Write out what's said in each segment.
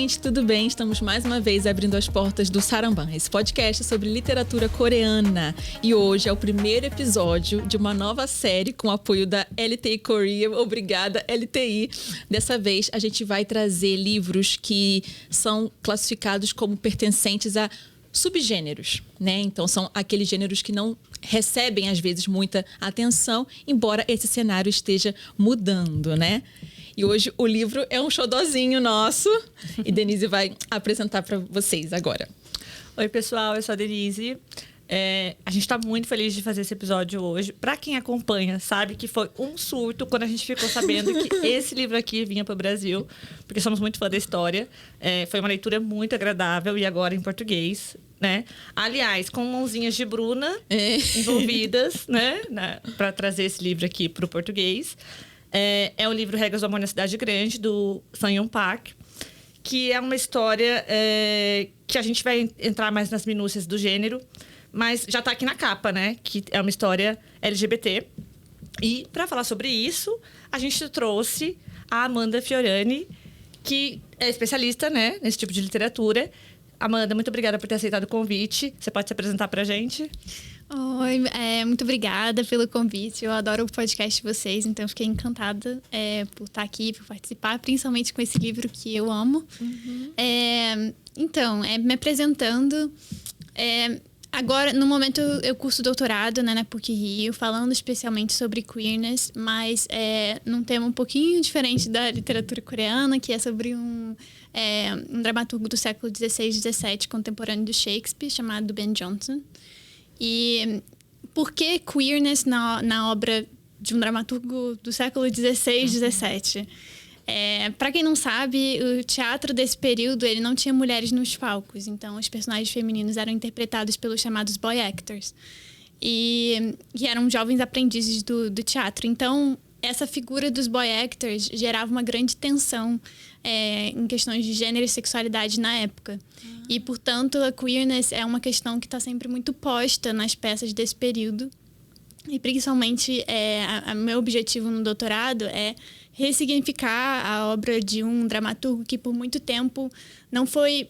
gente, tudo bem? Estamos mais uma vez abrindo as portas do Saramban, esse podcast sobre literatura coreana. E hoje é o primeiro episódio de uma nova série com o apoio da LTI Korea. Obrigada, LTI. Dessa vez a gente vai trazer livros que são classificados como pertencentes a subgêneros, né? Então são aqueles gêneros que não recebem às vezes muita atenção, embora esse cenário esteja mudando, né? E hoje o livro é um xodozinho nosso e Denise vai apresentar para vocês agora. Oi, pessoal, eu sou a Denise. A gente está muito feliz de fazer esse episódio hoje. Para quem acompanha, sabe que foi um surto quando a gente ficou sabendo que esse livro aqui vinha para o Brasil, porque somos muito fã da história. Foi uma leitura muito agradável e agora em português, né? Aliás, com mãozinhas de Bruna envolvidas, né? Para trazer esse livro aqui para o português. É o livro Regras do Amor na Cidade Grande, do Sun Yun Park, que é uma história que a gente vai entrar mais nas minúcias do gênero, mas já está aqui na capa, né? Que é uma história LGBT. E, para falar sobre isso, a gente trouxe a Amanda Fiorani, que é especialista, né, nesse tipo de literatura. Amanda, muito obrigada por ter aceitado o convite. Você pode se apresentar para a gente? Oi, muito obrigada pelo convite. Eu adoro o podcast de vocês, então eu fiquei encantada por estar aqui, por participar, principalmente com esse livro que eu amo. Uhum. Me apresentando. Agora, no momento, eu curso doutorado, né, na PUC-Rio, falando especialmente sobre queerness, mas num tema um pouquinho diferente da literatura coreana, que é sobre um dramaturgo do século XVI e XVII, contemporâneo do Shakespeare, chamado Ben Jonson. E por que queerness na obra de um dramaturgo do século XVI e XVII? Para quem não sabe, o teatro desse período ele não tinha mulheres nos palcos. Então, os personagens femininos eram interpretados pelos chamados boy actors. E eram jovens aprendizes do teatro. Então, essa figura dos boy actors gerava uma grande tensão em questões de gênero e sexualidade na época. E, portanto, a queerness é uma questão que está sempre muito posta nas peças desse período. E, principalmente, meu objetivo no doutorado é ressignificar a obra de um dramaturgo que, por muito tempo, não foi...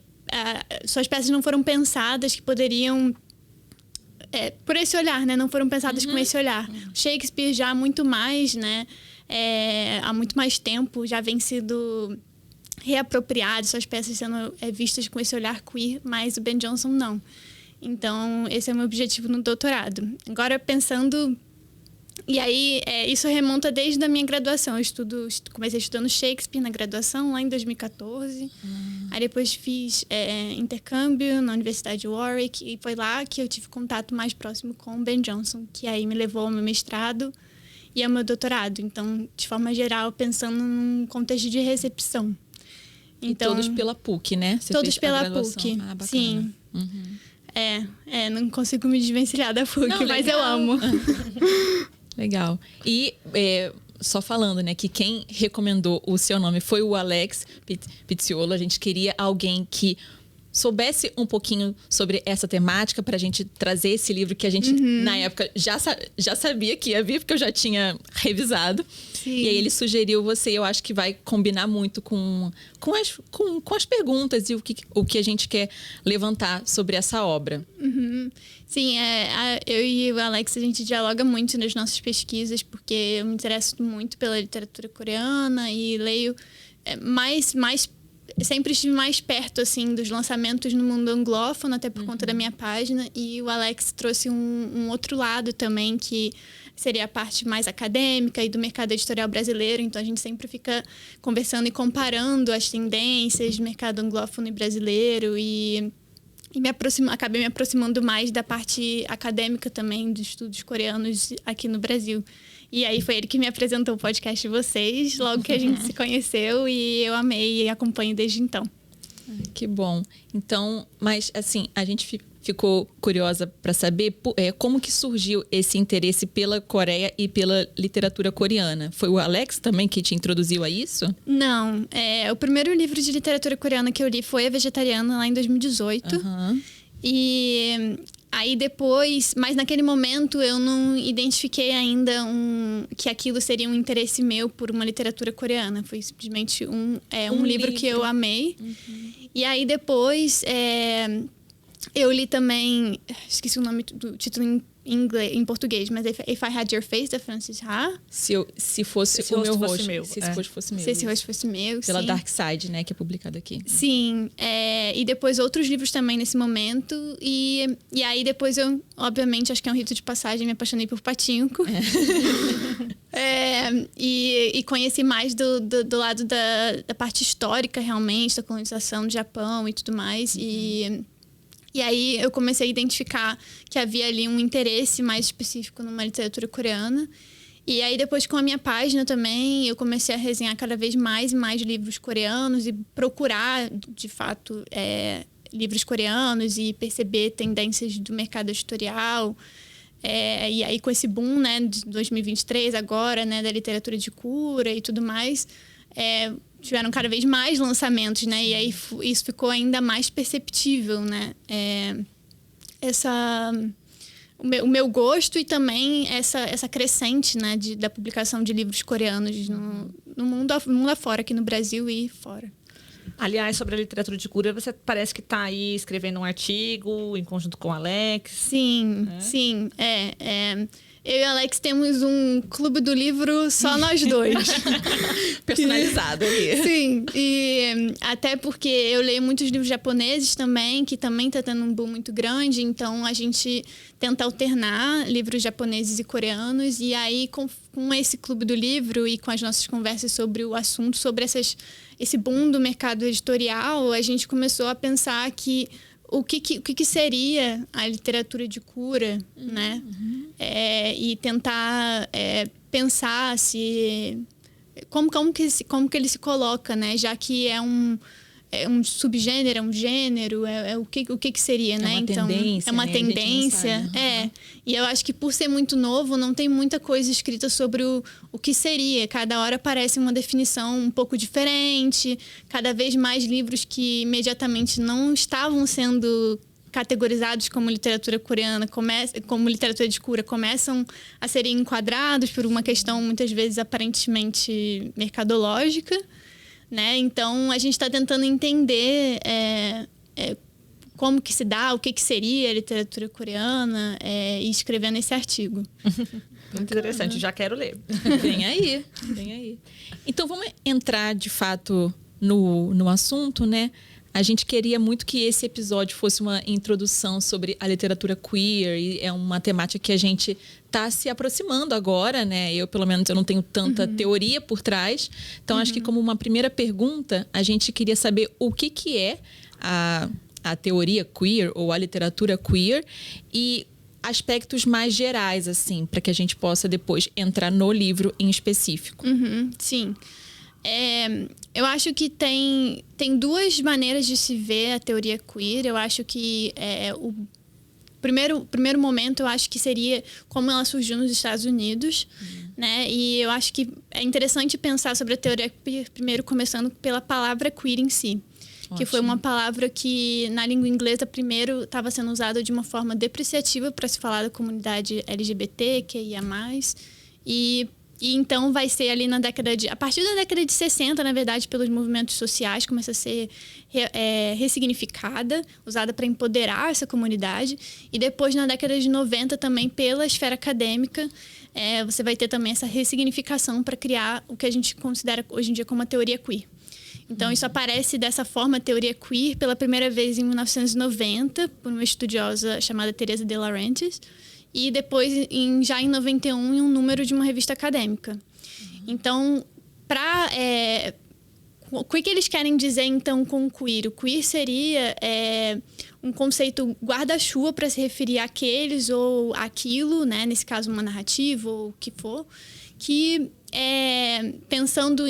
suas peças não foram pensadas que poderiam... por esse olhar, né? Não foram pensadas com esse olhar. Shakespeare já há muito mais, né? Há muito mais tempo já vem sido reapropriado, suas peças sendo vistas com esse olhar queer, mas o Ben Jonson não. Então, esse é o meu objetivo no doutorado. Agora, pensando... E aí, isso remonta desde a minha graduação. Eu comecei estudando Shakespeare na graduação, lá em 2014. Aí depois fiz intercâmbio na Universidade de Warwick. E foi lá que eu tive contato mais próximo com o Ben Jonson, que aí me levou ao meu mestrado e ao meu doutorado. Então, de forma geral, pensando num contexto de recepção. Então, todos pela PUC, né? Você todos fez pela PUC, bacana. Sim. Uhum. Não consigo me desvencilhar da PUC, mas eu amo. Legal. E só falando, né, que quem recomendou o seu nome foi o Alex Pizziolo. A gente queria alguém que soubesse um pouquinho sobre essa temática para a gente trazer esse livro que a gente, na época, já sabia que ia vir, porque eu já tinha revisado. Sim. E aí ele sugeriu você, eu acho que vai combinar muito com as perguntas e o que a gente quer levantar sobre essa obra. Uhum. Sim, eu e o Alex, a gente dialoga muito nas nossas pesquisas, porque eu me interesso muito pela literatura coreana e leio sempre estive mais perto, assim, dos lançamentos no mundo anglófono, até por conta da minha página. E o Alex trouxe um outro lado também, que seria a parte mais acadêmica e do mercado editorial brasileiro. Então, a gente sempre fica conversando e comparando as tendências do mercado anglófono e brasileiro. E acabei me aproximando mais da parte acadêmica também, dos estudos coreanos aqui no Brasil. E aí foi ele que me apresentou o podcast de vocês, logo que a gente se conheceu, e eu amei e acompanho desde então. Que bom. Então, mas assim, a gente ficou curiosa para saber como que surgiu esse interesse pela Coreia e pela literatura coreana. Foi o Alex também que te introduziu a isso? Não. O primeiro livro de literatura coreana que eu li foi A Vegetariana, lá em 2018. E Aí depois, mas naquele momento eu não identifiquei ainda que aquilo seria um interesse meu por uma literatura coreana. Foi simplesmente um livro que eu amei. E aí depois eu li também, esqueci o nome do título em português, mas If I Had Your Face, da Frances Ha. Se fosse o meu rosto. Se esse rosto fosse meu. Se esse rosto fosse meu, Pela sim. Dark Side, né, que é publicado aqui. Sim, e depois outros livros também nesse momento. E aí depois eu, obviamente, acho que é um rito de passagem, me apaixonei por Pachinko. E conheci mais do lado da parte histórica, realmente, da colonização do Japão e tudo mais. E aí eu comecei a identificar que havia ali um interesse mais específico numa literatura coreana. E aí depois, com a minha página também, eu comecei a resenhar cada vez mais e mais livros coreanos e procurar, de fato, livros coreanos e perceber tendências do mercado editorial. E aí com esse boom, né, de 2023 agora, né, da literatura de cura e tudo mais, tiveram cada vez mais lançamentos, né? E aí isso ficou ainda mais perceptível, né? O meu gosto e também essa crescente, né, da publicação de livros coreanos no mundo afora, aqui no Brasil e fora. Aliás, sobre a literatura de cura, você parece que está aí escrevendo um artigo em conjunto com o Alex. Sim. Eu e o Alex temos um clube do livro só nós dois. Personalizado ali. Sim, e até porque eu leio muitos livros japoneses também, que também está tendo um boom muito grande, então a gente tenta alternar livros japoneses e coreanos, e aí com esse clube do livro e com as nossas conversas sobre o assunto, sobre esse boom do mercado editorial, a gente começou a pensar que o que seria a literatura de cura, né? E tentar pensar como que ele se coloca, né? Já que é um subgênero, é um gênero, o que seria, né? Então, tendência, é uma né? tendência. E eu acho que por ser muito novo, não tem muita coisa escrita sobre o que seria. Cada hora parece uma definição um pouco diferente. Cada vez mais livros que imediatamente não estavam sendo categorizados como literatura coreana, como literatura de cura, começam a serem enquadrados por uma questão, muitas vezes, aparentemente mercadológica. Né? Então, a gente está tentando entender como que se dá, o que seria a literatura coreana e escrevendo esse artigo. Muito interessante, já quero ler. Vem aí. Então, vamos entrar, de fato, no assunto, né? A gente queria muito que esse episódio fosse uma introdução sobre a literatura queer, e é uma temática que a gente está se aproximando agora, né? Pelo menos, eu não tenho tanta teoria por trás. Então, acho que como uma primeira pergunta, a gente queria saber o que é a teoria queer ou a literatura queer e aspectos mais gerais, assim, para que a gente possa depois entrar no livro em específico. Sim. Eu acho que tem duas maneiras de se ver a teoria queer. Eu acho que o primeiro momento, eu acho que seria como ela surgiu nos Estados Unidos, né? E eu acho que é interessante pensar sobre a teoria queer, primeiro começando pela palavra queer em si. Ótimo. Que foi uma palavra que, na língua inglesa, primeiro estava sendo usada de uma forma depreciativa para se falar da comunidade LGBT, QIA+, e então vai ser ali a partir da década de 60, na verdade, pelos movimentos sociais, começa a ser ressignificada, usada para empoderar essa comunidade. E depois, na década de 90, também pela esfera acadêmica, você vai ter também essa ressignificação para criar o que a gente considera hoje em dia como a teoria queer. Então, isso aparece dessa forma, a teoria queer, pela primeira vez em 1990, por uma estudiosa chamada Teresa de Laurentiis, e depois, já em 91, em um número de uma revista acadêmica. Então, o que eles querem dizer, então, com o queer? O queer seria um conceito guarda-chuva para se referir àqueles ou àquilo, né? Nesse caso, uma narrativa ou o que for, que, pensando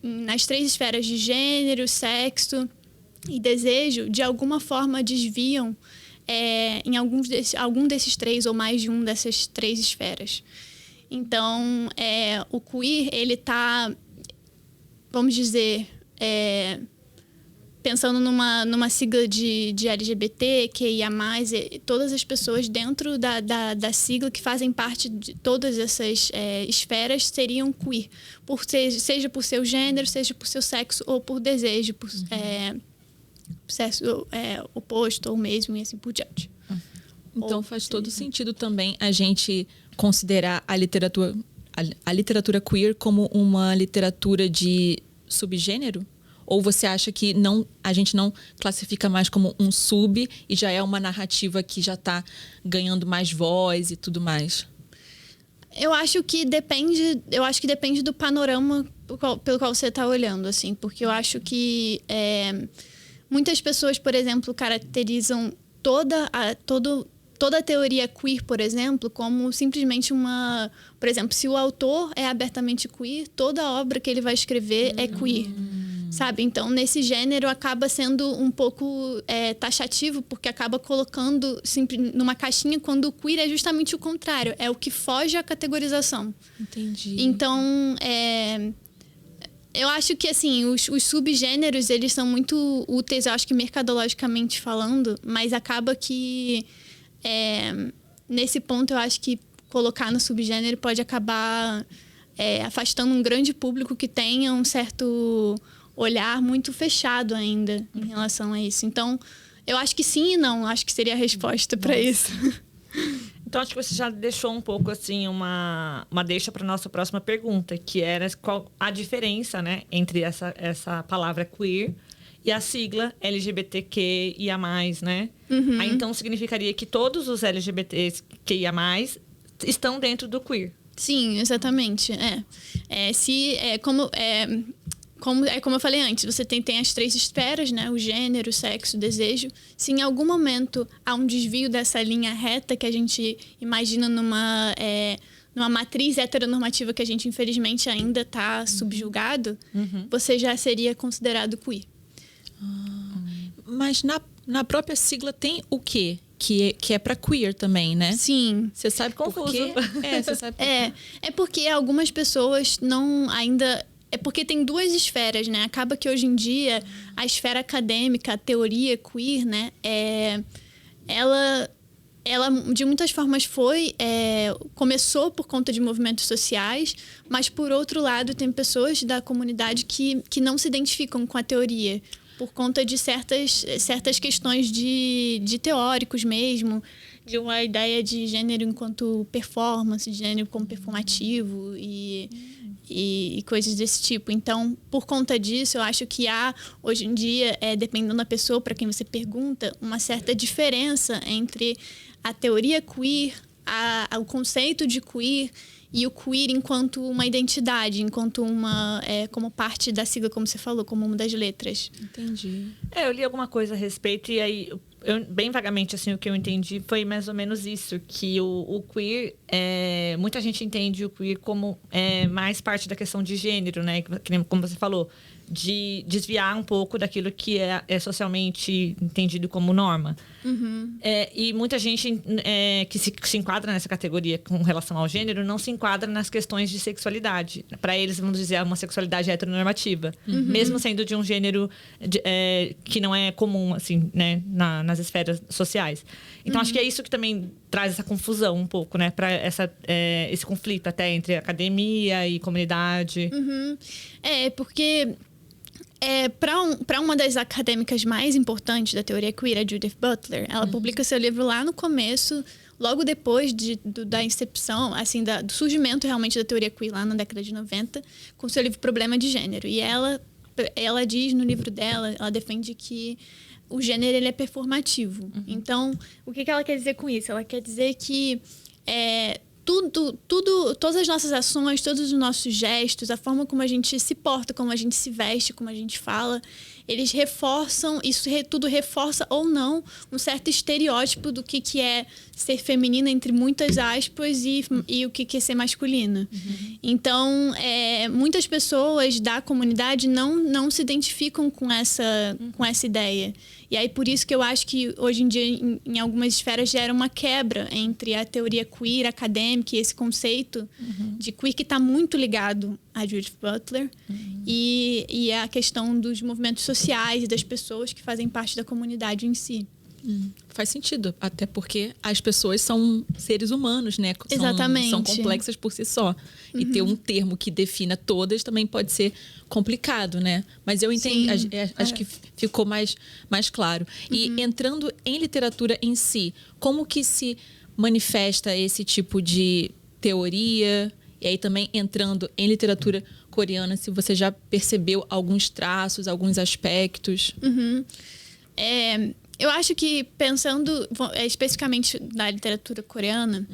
nas três esferas de gênero, sexo e desejo, de alguma forma desviam em algum desses três ou mais de um dessas três esferas. Então, o queer, ele está, vamos dizer, pensando numa sigla de LGBT, QIA+, todas as pessoas dentro da sigla que fazem parte de todas essas esferas seriam queer. Seja por seu gênero, seja por seu sexo ou por desejo, por sexo oposto ou mesmo e assim por diante. Então faz todo sentido também a gente considerar a literatura queer como uma literatura de subgênero? Ou você acha que a gente não classifica mais como um sub e já é uma narrativa que já está ganhando mais voz e tudo mais? Eu acho que depende do panorama pelo qual você está olhando, assim, porque eu acho que muitas pessoas, por exemplo, caracterizam toda a teoria queer, por exemplo, como simplesmente por exemplo, se o autor é abertamente queer, toda a obra que ele vai escrever é queer, sabe? Então, nesse gênero, acaba sendo um pouco taxativo, porque acaba colocando sempre numa caixinha, quando o queer é justamente o contrário, é o que foge à categorização. Entendi. Então, eu acho que, assim, os subgêneros, eles são muito úteis, eu acho que mercadologicamente falando, mas acaba que nesse ponto eu acho que colocar no subgênero pode acabar afastando um grande público que tenha um certo olhar muito fechado ainda em relação a isso. Então, eu acho que sim e não. Acho que seria a resposta para isso. Então, acho que você já deixou um pouco, assim, uma deixa para nossa próxima pergunta, que era qual a diferença, né, entre essa palavra queer e a sigla LGBTQIA+, né? Uhum. Aí, então, significaria que todos os LGBTQIA+, estão dentro do queer. Sim, exatamente. Como eu falei antes, você tem as 3 esferas, né? O gênero, o sexo, o desejo. Se em algum momento há um desvio dessa linha reta que a gente imagina numa matriz heteronormativa que a gente, infelizmente, ainda está subjugado, você já seria considerado queer. Mas na própria sigla tem o quê? Que é para queer também, né? Sim. Você sabe por quê? Você sabe por quê? É porque algumas pessoas não ainda... É porque tem 2 esferas, né? Acaba que hoje em dia a esfera acadêmica, a teoria queer, né? Ela de muitas formas começou por conta de movimentos sociais, mas por outro lado tem pessoas da comunidade que não se identificam com a teoria por conta de certas questões de teóricos mesmo, de uma ideia de gênero enquanto performance, de gênero como performativo e coisas desse tipo. Então, por conta disso, eu acho que há, hoje em dia, dependendo da pessoa para quem você pergunta, uma certa diferença entre a teoria queer, o conceito de queer e o queer enquanto uma identidade, enquanto como parte da sigla, como você falou, como uma das letras. Entendi. Eu li alguma coisa a respeito e aí, bem vagamente, assim, o que eu entendi foi mais ou menos isso, que o queer, muita gente entende o queer como mais parte da questão de gênero, né? Como você falou, de desviar um pouco daquilo que é socialmente entendido como norma. Uhum. E muita gente que se enquadra nessa categoria com relação ao gênero não se enquadra nas questões de sexualidade. Para eles, vamos dizer, é uma sexualidade heteronormativa. Uhum. Mesmo sendo de um gênero que não é comum, assim, né, nas esferas sociais. Então, acho que é isso que também traz essa confusão um pouco, né? Para esse conflito até entre academia e comunidade. Uhum. Porque... para uma das acadêmicas mais importantes da teoria queer, a Judith Butler, ela publica seu livro lá no começo, logo depois da incepção, assim, do surgimento realmente da teoria queer, lá na década de 90, com seu livro Problema de Gênero. E ela diz no livro dela, ela defende que o gênero ele é performativo. Uhum. Então, o que ela quer dizer com isso? Ela quer dizer que todas as nossas ações, todos os nossos gestos, a forma como a gente se porta, como a gente se veste, como a gente fala, eles reforçam, tudo reforça ou não um certo estereótipo do que é ser feminina, entre muitas aspas, e o que é ser masculina. Uhum. Então, muitas pessoas da comunidade não se identificam com essa ideia. E aí, por isso que eu acho que, hoje em dia, em algumas esferas, gera uma quebra entre a teoria queer acadêmica e esse conceito de queer que está muito ligado a Judith Butler, e a questão dos movimentos sociais e das pessoas que fazem parte da comunidade em si. Faz sentido, até porque as pessoas são seres humanos, né? Exatamente. São complexas por si só. E ter um termo que defina todas também pode ser complicado, né? Mas eu entendi, acho que ficou mais claro. E entrando em literatura em si, como que se manifesta esse tipo de teoria? E aí também entrando em literatura coreana, se você já percebeu alguns traços, alguns aspectos. Eu acho que, pensando especificamente na literatura coreana,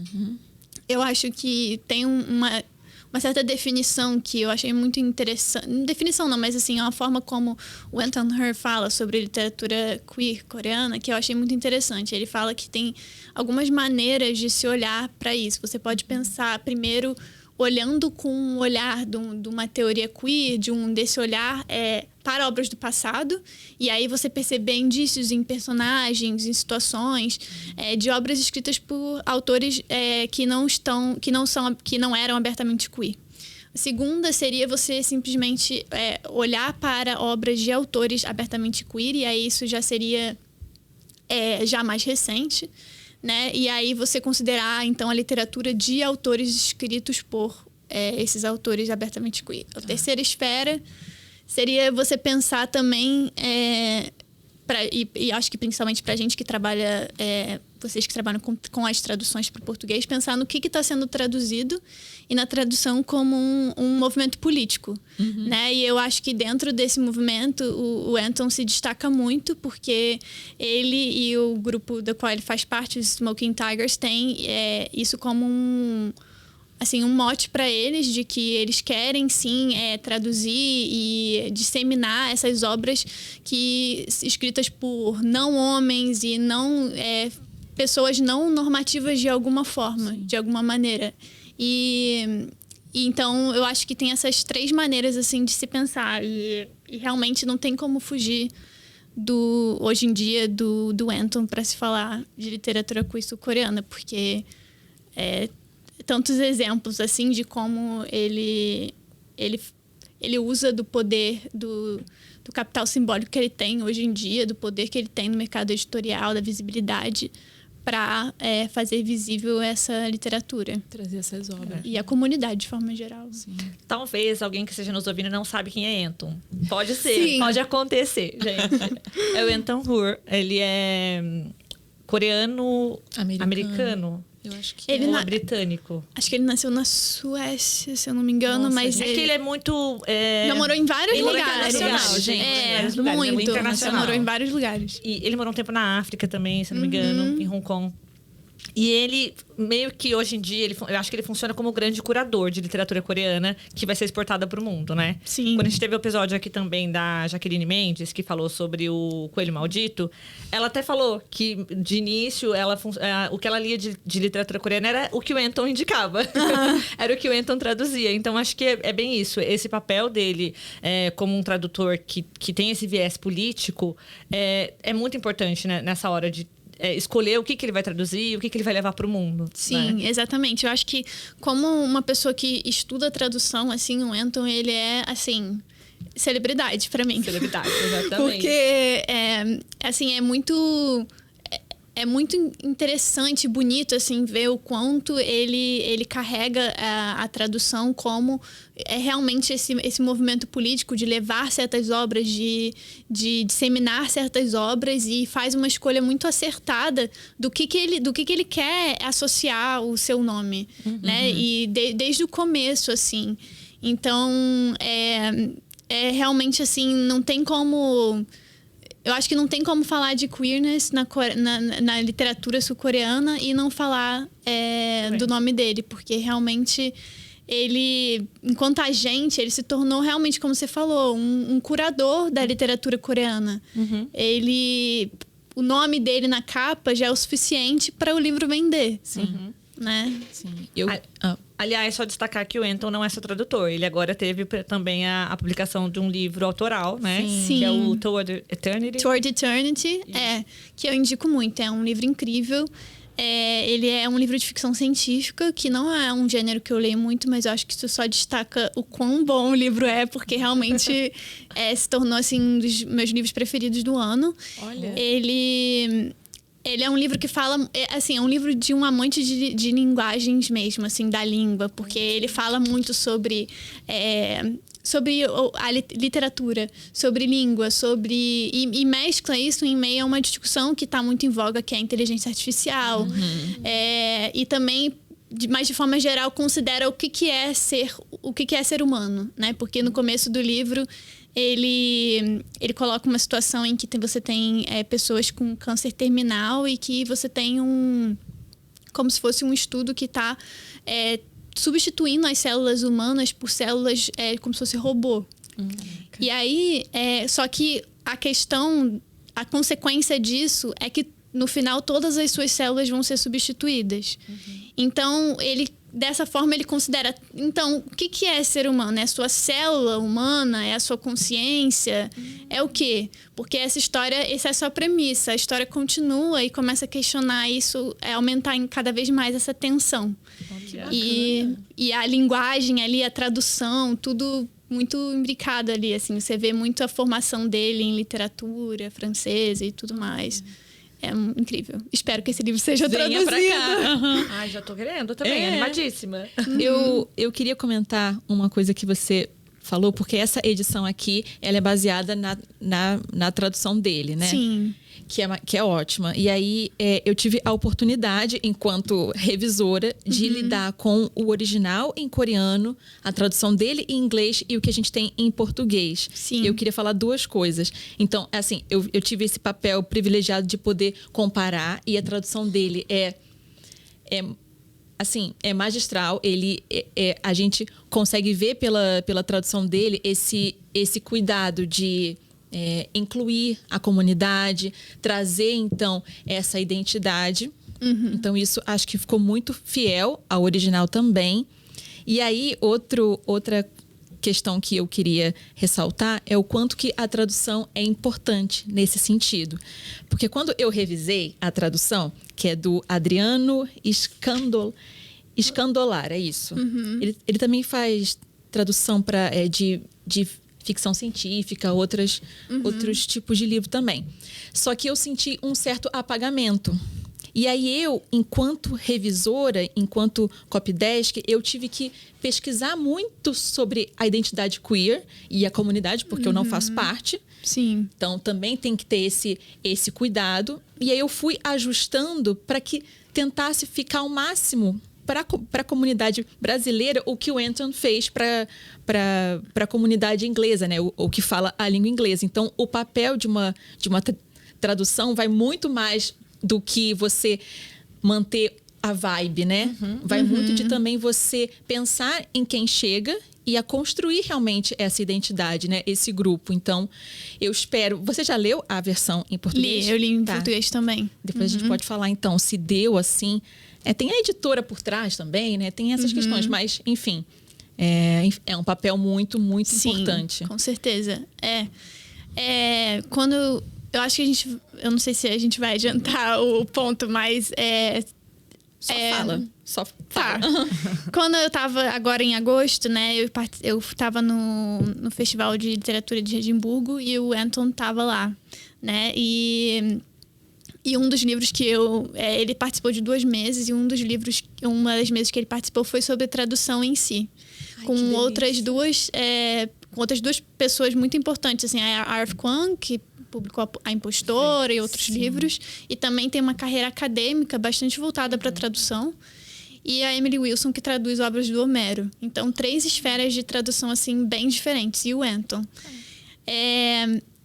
eu acho que tem uma certa definição que eu achei muito interessante. Definição não, mas assim, é uma forma como o Anton Hur fala sobre literatura queer coreana, que eu achei muito interessante. Ele fala que tem algumas maneiras de se olhar para isso. Você pode pensar, primeiro, olhando com um olhar de uma teoria queer, desse olhar para obras do passado, e aí você perceber indícios em personagens, em situações, de obras escritas por autores que não eram abertamente queer. A segunda seria você simplesmente olhar para obras de autores abertamente queer, e aí isso já seria já mais recente, né? E aí você considerar, então, a literatura de autores escritos por esses autores abertamente queer. A terceira esfera seria você pensar também, e acho que principalmente para a gente que trabalha, vocês que trabalham com as traduções para o português, pensar no que está sendo traduzido e na tradução como um movimento político. Né? E eu acho que dentro desse movimento o Anton se destaca muito porque ele e o grupo do qual ele faz parte, os Smoking Tigers, tem isso como um mote para eles de que eles querem, sim, traduzir e disseminar essas obras escritas por não homens e não pessoas não normativas de alguma forma, sim, de alguma maneira. E então eu acho que tem essas três maneiras assim de se pensar e realmente não tem como fugir hoje em dia do Anton para se falar de literatura queer sul-coreana, porque tantos exemplos assim de como ele usa do poder do capital simbólico que ele tem hoje em dia, do poder que ele tem no mercado editorial, da visibilidade, para fazer visível essa literatura. Trazer essas obras. E a comunidade, de forma geral. Sim. Talvez alguém que esteja nos ouvindo não sabe quem é Anton. Pode ser, sim, pode acontecer, gente. É o Anton Hur. Ele é coreano-americano. Eu acho que ele é britânico. Acho que ele nasceu na Suécia, se eu não me engano. Nossa, mas é que ele é muito... Já morou em vários lugares. Internacional, gente. Muito. Internacional. Já morou em vários lugares. E ele morou um tempo na África também, se não me engano, em Hong Kong. E ele, meio que hoje em dia, eu acho que ele funciona como o grande curador de literatura coreana que vai ser exportada para o mundo, né? Sim. Quando a gente teve o episódio aqui também da Jaqueline Mendes, que falou sobre o Coelho Maldito, ela até falou que, de início, o que ela lia de literatura coreana era o que o Anton indicava. Era o que o Anton traduzia. Então, acho que é bem isso. Esse papel dele como um tradutor que tem esse viés político é muito importante, né, nessa hora de escolher o que ele vai traduzir, o que ele vai levar para o mundo. Sim, né? Exatamente. Eu acho que, como uma pessoa que estuda tradução, assim, o Anton, ele é, assim, celebridade para mim. Celebridade, exatamente. Porque, assim, é muito interessante, bonito, assim, ver o quanto ele carrega a tradução como realmente esse movimento político de levar certas obras, de disseminar certas obras, e faz uma escolha muito acertada do que ele quer associar o seu nome, né? E desde o começo, assim. Então, realmente, assim, não tem como... Eu acho que não tem como falar de queerness na literatura sul-coreana e não falar do nome dele, porque realmente ele, enquanto agente, ele se tornou realmente, como você falou, um curador da literatura coreana. O nome dele na capa já é o suficiente para o livro vender. Sim. Né? Sim. Aliás, só destacar que o Anton não é só tradutor. Ele agora teve também a publicação de um livro autoral, né? Sim. Que é o Toward Eternity. Toward Eternity, que eu indico muito. É um livro incrível. Ele é um livro de ficção científica, que não é um gênero que eu leio muito, mas eu acho que isso só destaca o quão bom o livro é, porque realmente se tornou, assim, um dos meus livros preferidos do ano. Olha. Ele é um livro que fala... é um livro de um amante de linguagens mesmo, assim, da língua. Porque ele fala muito sobre a literatura, sobre língua, e mescla isso em meio a uma discussão que está muito em voga, que é a inteligência artificial. E também, mas de forma geral, considera o que é ser humano, né? Porque no começo do livro... Ele coloca uma situação em que você tem pessoas com câncer terminal e que você tem como se fosse um estudo que está substituindo as células humanas por células como se fosse robô. E aí, só que a consequência disso é que no final todas as suas células vão ser substituídas. Então, dessa forma, ele considera... Então, o que é ser humano? É a sua célula humana? É a sua consciência? É o quê? Porque essa é a sua premissa. A história continua e começa a questionar isso, aumentar cada vez mais essa tensão. E a linguagem ali, a tradução, tudo muito imbricado ali, assim. Você vê muito a formação dele em literatura francesa e tudo mais. É incrível. Espero que esse livro seja traduzido. Pra cá. Ai, já tô querendo também, animadíssima. Eu queria comentar uma coisa que você falou, porque essa edição aqui, ela é baseada na tradução dele, né? Sim. Que é ótima. E aí, eu tive a oportunidade, enquanto revisora, de lidar com o original em coreano, a tradução dele em inglês e o que a gente tem em português. Sim. Eu queria falar duas coisas. Então, assim, eu tive esse papel privilegiado de poder comparar, e a tradução dele é magistral. A gente consegue ver pela tradução dele esse cuidado de incluir a comunidade, trazer, então, essa identidade. Então, isso acho que ficou muito fiel ao original também. E aí, outra questão que eu queria ressaltar é o quanto que a tradução é importante nesse sentido. Porque quando eu revisei a tradução, que é do Adriano Scandolar, é isso. Ele também faz tradução de ficção científica, outros tipos de livro também. Só que eu senti um certo apagamento. E aí eu, enquanto revisora, enquanto copydesk, eu tive que pesquisar muito sobre a identidade queer e a comunidade, porque eu não faço parte. Sim. Então, também tem que ter esse cuidado. E aí eu fui ajustando para que tentasse ficar ao máximo para a comunidade brasileira o que o Anton fez para a comunidade inglesa, né? O que fala a língua inglesa. Então, o papel de uma tradução vai muito mais do que você manter a vibe, né? Vai muito de também você pensar em quem chega e a construir realmente essa identidade, né? Esse grupo. Então, eu espero... Você já leu a versão em português? Eu li em português também. Depois a gente pode falar, então, se deu assim... tem a editora por trás também, né? Tem essas questões, mas, enfim... É um papel muito, muito importante. Com certeza. Quando... Eu acho que eu não sei se a gente vai adiantar o ponto, mas... Só fala. Tá. Quando eu tava agora em agosto, né? Eu tava no Festival de Literatura de Edimburgo e o Anton tava lá, né? E um dos livros que ele participou de 2 meses, e uma das mesas que ele participou foi sobre tradução em si. Com outras duas pessoas muito importantes, assim, a Arf Kwang, que publicou A Impostora e outros livros, e também tem uma carreira acadêmica bastante voltada para tradução, e a Emily Wilson, que traduz obras do Homero. Então, 3 esferas de tradução, assim, bem diferentes. E o Anton.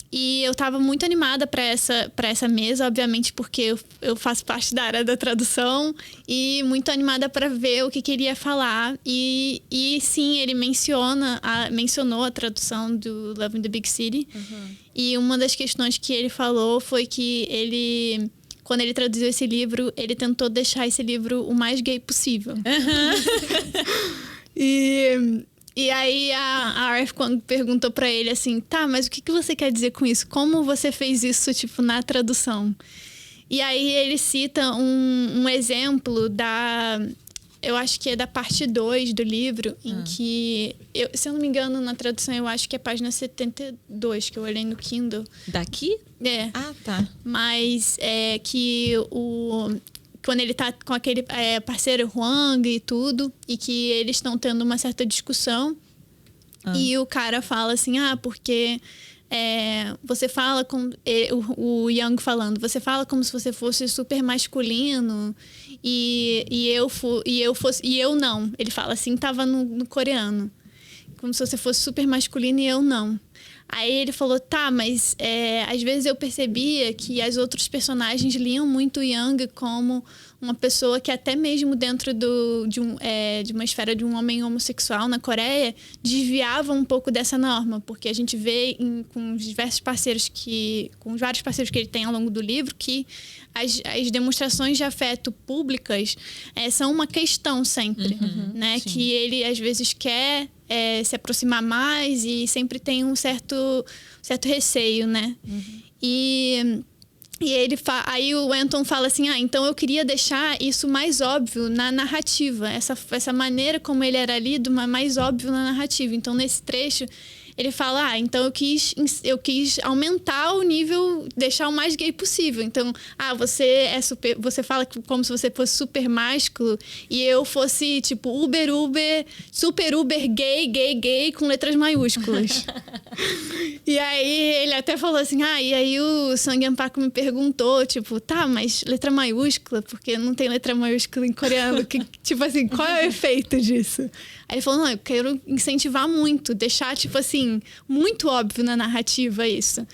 E eu estava muito animada para essa mesa, obviamente, porque eu faço parte da área da tradução, e muito animada para ver o que ele ia falar. E sim, ele mencionou a tradução do Love in the Big City. E uma das questões que ele falou foi que quando ele traduziu esse livro, ele tentou deixar esse livro o mais gay possível. E aí a Arf, quando perguntou pra ele assim, tá, mas o que você quer dizer com isso? Como você fez isso, tipo, na tradução? E aí ele cita um exemplo eu acho que é da parte 2 do livro, em que, se eu não me engano, na tradução, eu acho que é página 72, que eu olhei no Kindle. Daqui? É. Ah, tá. Mas é que quando ele tá com aquele parceiro Huang e tudo, e que eles estão tendo uma certa discussão, e o cara fala assim, porque... você fala com o Yang falando, você fala como se você fosse super masculino e eu não. Ele fala assim, tava no coreano, como se você fosse super masculino e eu não. Aí ele falou, tá, mas às vezes eu percebia que as outros personagens liam muito o Yang como uma pessoa que até mesmo dentro de uma esfera de um homem homossexual na Coreia desviava um pouco dessa norma, porque a gente vê com os vários parceiros que ele tem ao longo do livro que as demonstrações de afeto públicas são uma questão sempre, né? Sim. Que ele às vezes quer se aproximar mais e sempre tem um certo receio, né? E aí o Anton fala assim, então eu queria deixar isso mais óbvio na narrativa, essa maneira como ele era lido, mas mais óbvio na narrativa. Então, nesse trecho, ele fala, então eu quis aumentar o nível, deixar o mais gay possível. Então, você fala como se você fosse super másculo e eu fosse, tipo, super uber gay, com letras maiúsculas. E aí ele até falou assim, e aí o Sang Paku me perguntou, tipo, tá, mas letra maiúscula? Porque não tem letra maiúscula em coreano. Tipo assim, qual é o efeito disso? Aí ele falou, não, eu quero incentivar muito, deixar, tipo assim, muito óbvio na narrativa isso.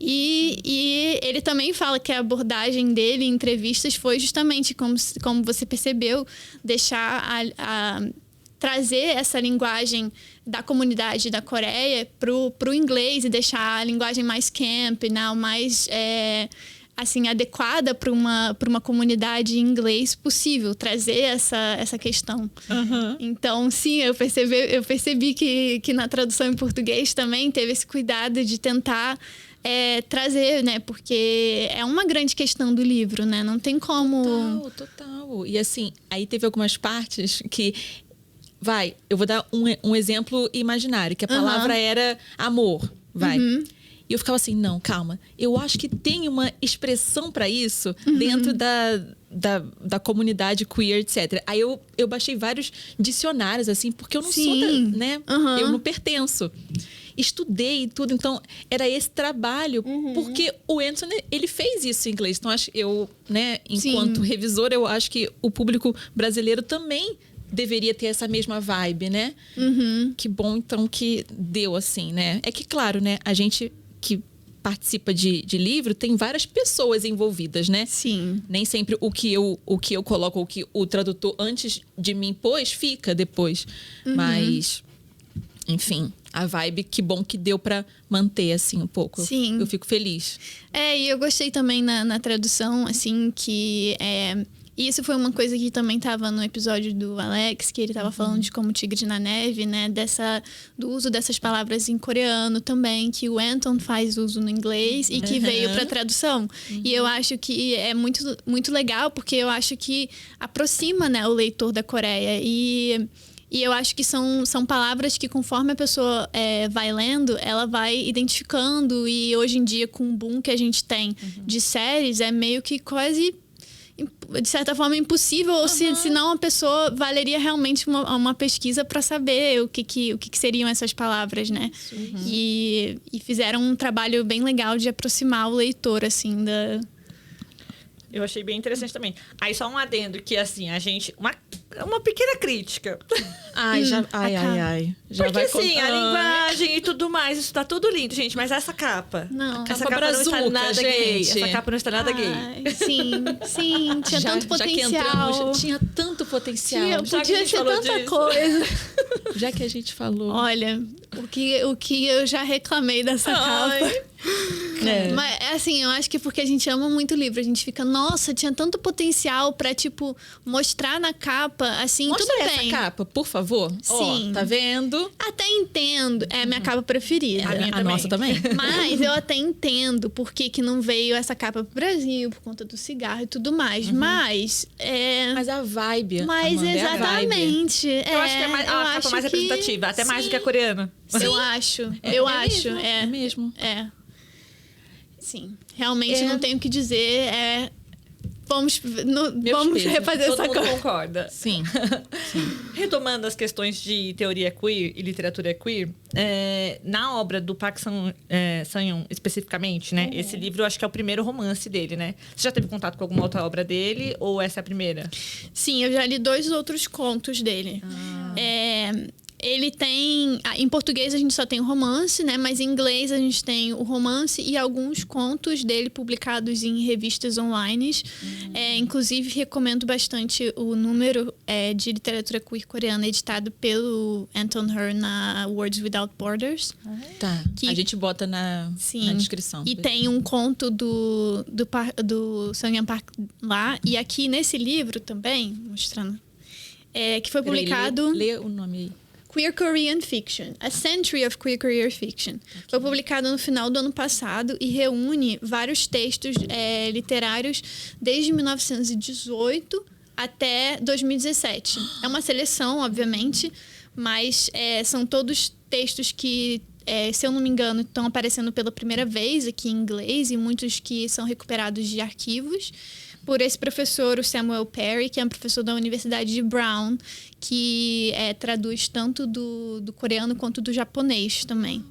E ele também fala que a abordagem dele em entrevistas foi justamente, como você percebeu, deixar trazer essa linguagem da comunidade da Coreia pro inglês e deixar a linguagem mais camp, né, mais assim, adequada para uma comunidade em inglês possível, trazer essa questão. Então, sim, eu percebi que na tradução em português também teve esse cuidado de tentar trazer, né? Porque é uma grande questão do livro, né? Não tem como... Total. E assim, aí teve algumas partes que... eu vou dar um exemplo imaginário, que a palavra era amor, E eu ficava assim, não, calma. Eu acho que tem uma expressão para isso dentro da comunidade queer, etc. Aí eu baixei vários dicionários, assim, porque eu não sou, né? Eu não pertenço. Estudei e tudo, então era esse trabalho, porque o Anthony, ele fez isso em inglês. Então, eu, né, enquanto revisora, eu acho que o público brasileiro também deveria ter essa mesma vibe, né? Que bom, então, que deu assim, né? É que, claro, né, a gente que participa de livro tem várias pessoas envolvidas, né? Sim. Nem sempre o que eu coloco, o que o tradutor antes de mim pôs, fica depois. Mas, enfim, a vibe, que bom que deu pra manter, assim, um pouco. Sim. Eu fico feliz. E eu gostei também na tradução, assim, que... Isso foi uma coisa que também estava no episódio do Alex, que ele estava falando de como Tigre na Neve, né? Do uso dessas palavras em coreano também, que o Anton faz uso no inglês e que veio para tradução. E eu acho que é muito, muito legal, porque eu acho que aproxima, né, o leitor da Coreia. E eu acho que são palavras que, conforme a pessoa vai lendo, ela vai identificando. E hoje em dia, com o boom que a gente tem de séries, é meio que quase... de certa forma impossível, ou se não a pessoa valeria realmente uma pesquisa para saber o que seriam essas palavras, né? E fizeram um trabalho bem legal de aproximar o leitor, assim, da... Eu achei bem interessante também. Aí só um adendo que, assim, a gente... Uma pequena crítica. Ai, já porque, vai assim, a linguagem e tudo mais, isso tá tudo lindo, gente. Mas essa capa... Não. Essa Capa capa não está nada gay. gente. Essa capa não está nada gay. Sim, tinha tanto potencial. Tinha tanto potencial. Podia ser tanta coisa. Já que a gente falou. Olha, o que eu já reclamei dessa capa. Mas, assim, eu acho que porque a gente ama muito o livro, a gente fica, nossa, tinha tanto potencial pra, tipo, mostrar na capa, assim, Mostra tudo essa bem. capa, por favor. Sim. Ó, tá vendo? Até entendo, é a minha capa preferida. A minha também. nossa também. Mas eu até entendo por que não veio essa capa pro Brasil, por conta do cigarro e tudo mais. Mas. Mas a vibe. Mas Amanda, é a vibe. exatamente. Eu acho que é mais, a capa mais representativa, até mais do que a coreana. Eu acho. Eu acho. Mesmo, É mesmo. É. Sim. Realmente não tenho o que dizer. Vamos pesos. refazer Todo essa mundo coisa. concorda. Sim. Retomando as questões de teoria queer e literatura queer, na obra do Park Sang-yoon, especificamente, né? Esse livro, eu acho que é o primeiro romance dele, né? Você já teve contato com alguma outra obra dele ou essa é a primeira? Sim, eu já li 2 outros contos dele. Ele tem... Em português a gente só tem o romance, né? Mas em inglês a gente tem o romance e alguns contos dele publicados em revistas online. Inclusive, recomendo bastante o número de literatura queer coreana editado pelo Anton Hur na Words Without Borders. Tá. A gente bota na descrição. E tem um conto do Sang-yoon Park lá. E aqui nesse livro também, mostrando... que foi publicado... Lê o nome aí. Queer Korean Fiction, A Century of Queer Korean Fiction. Foi publicado no final do ano passado e reúne vários textos literários desde 1918 até 2017. É uma seleção, obviamente, mas são todos textos que, se eu não me engano, estão aparecendo pela primeira vez aqui em inglês e muitos que são recuperados de arquivos por esse professor, o Samuel Perry, que é um professor da Universidade de Brown, que traduz tanto do coreano quanto do japonês também.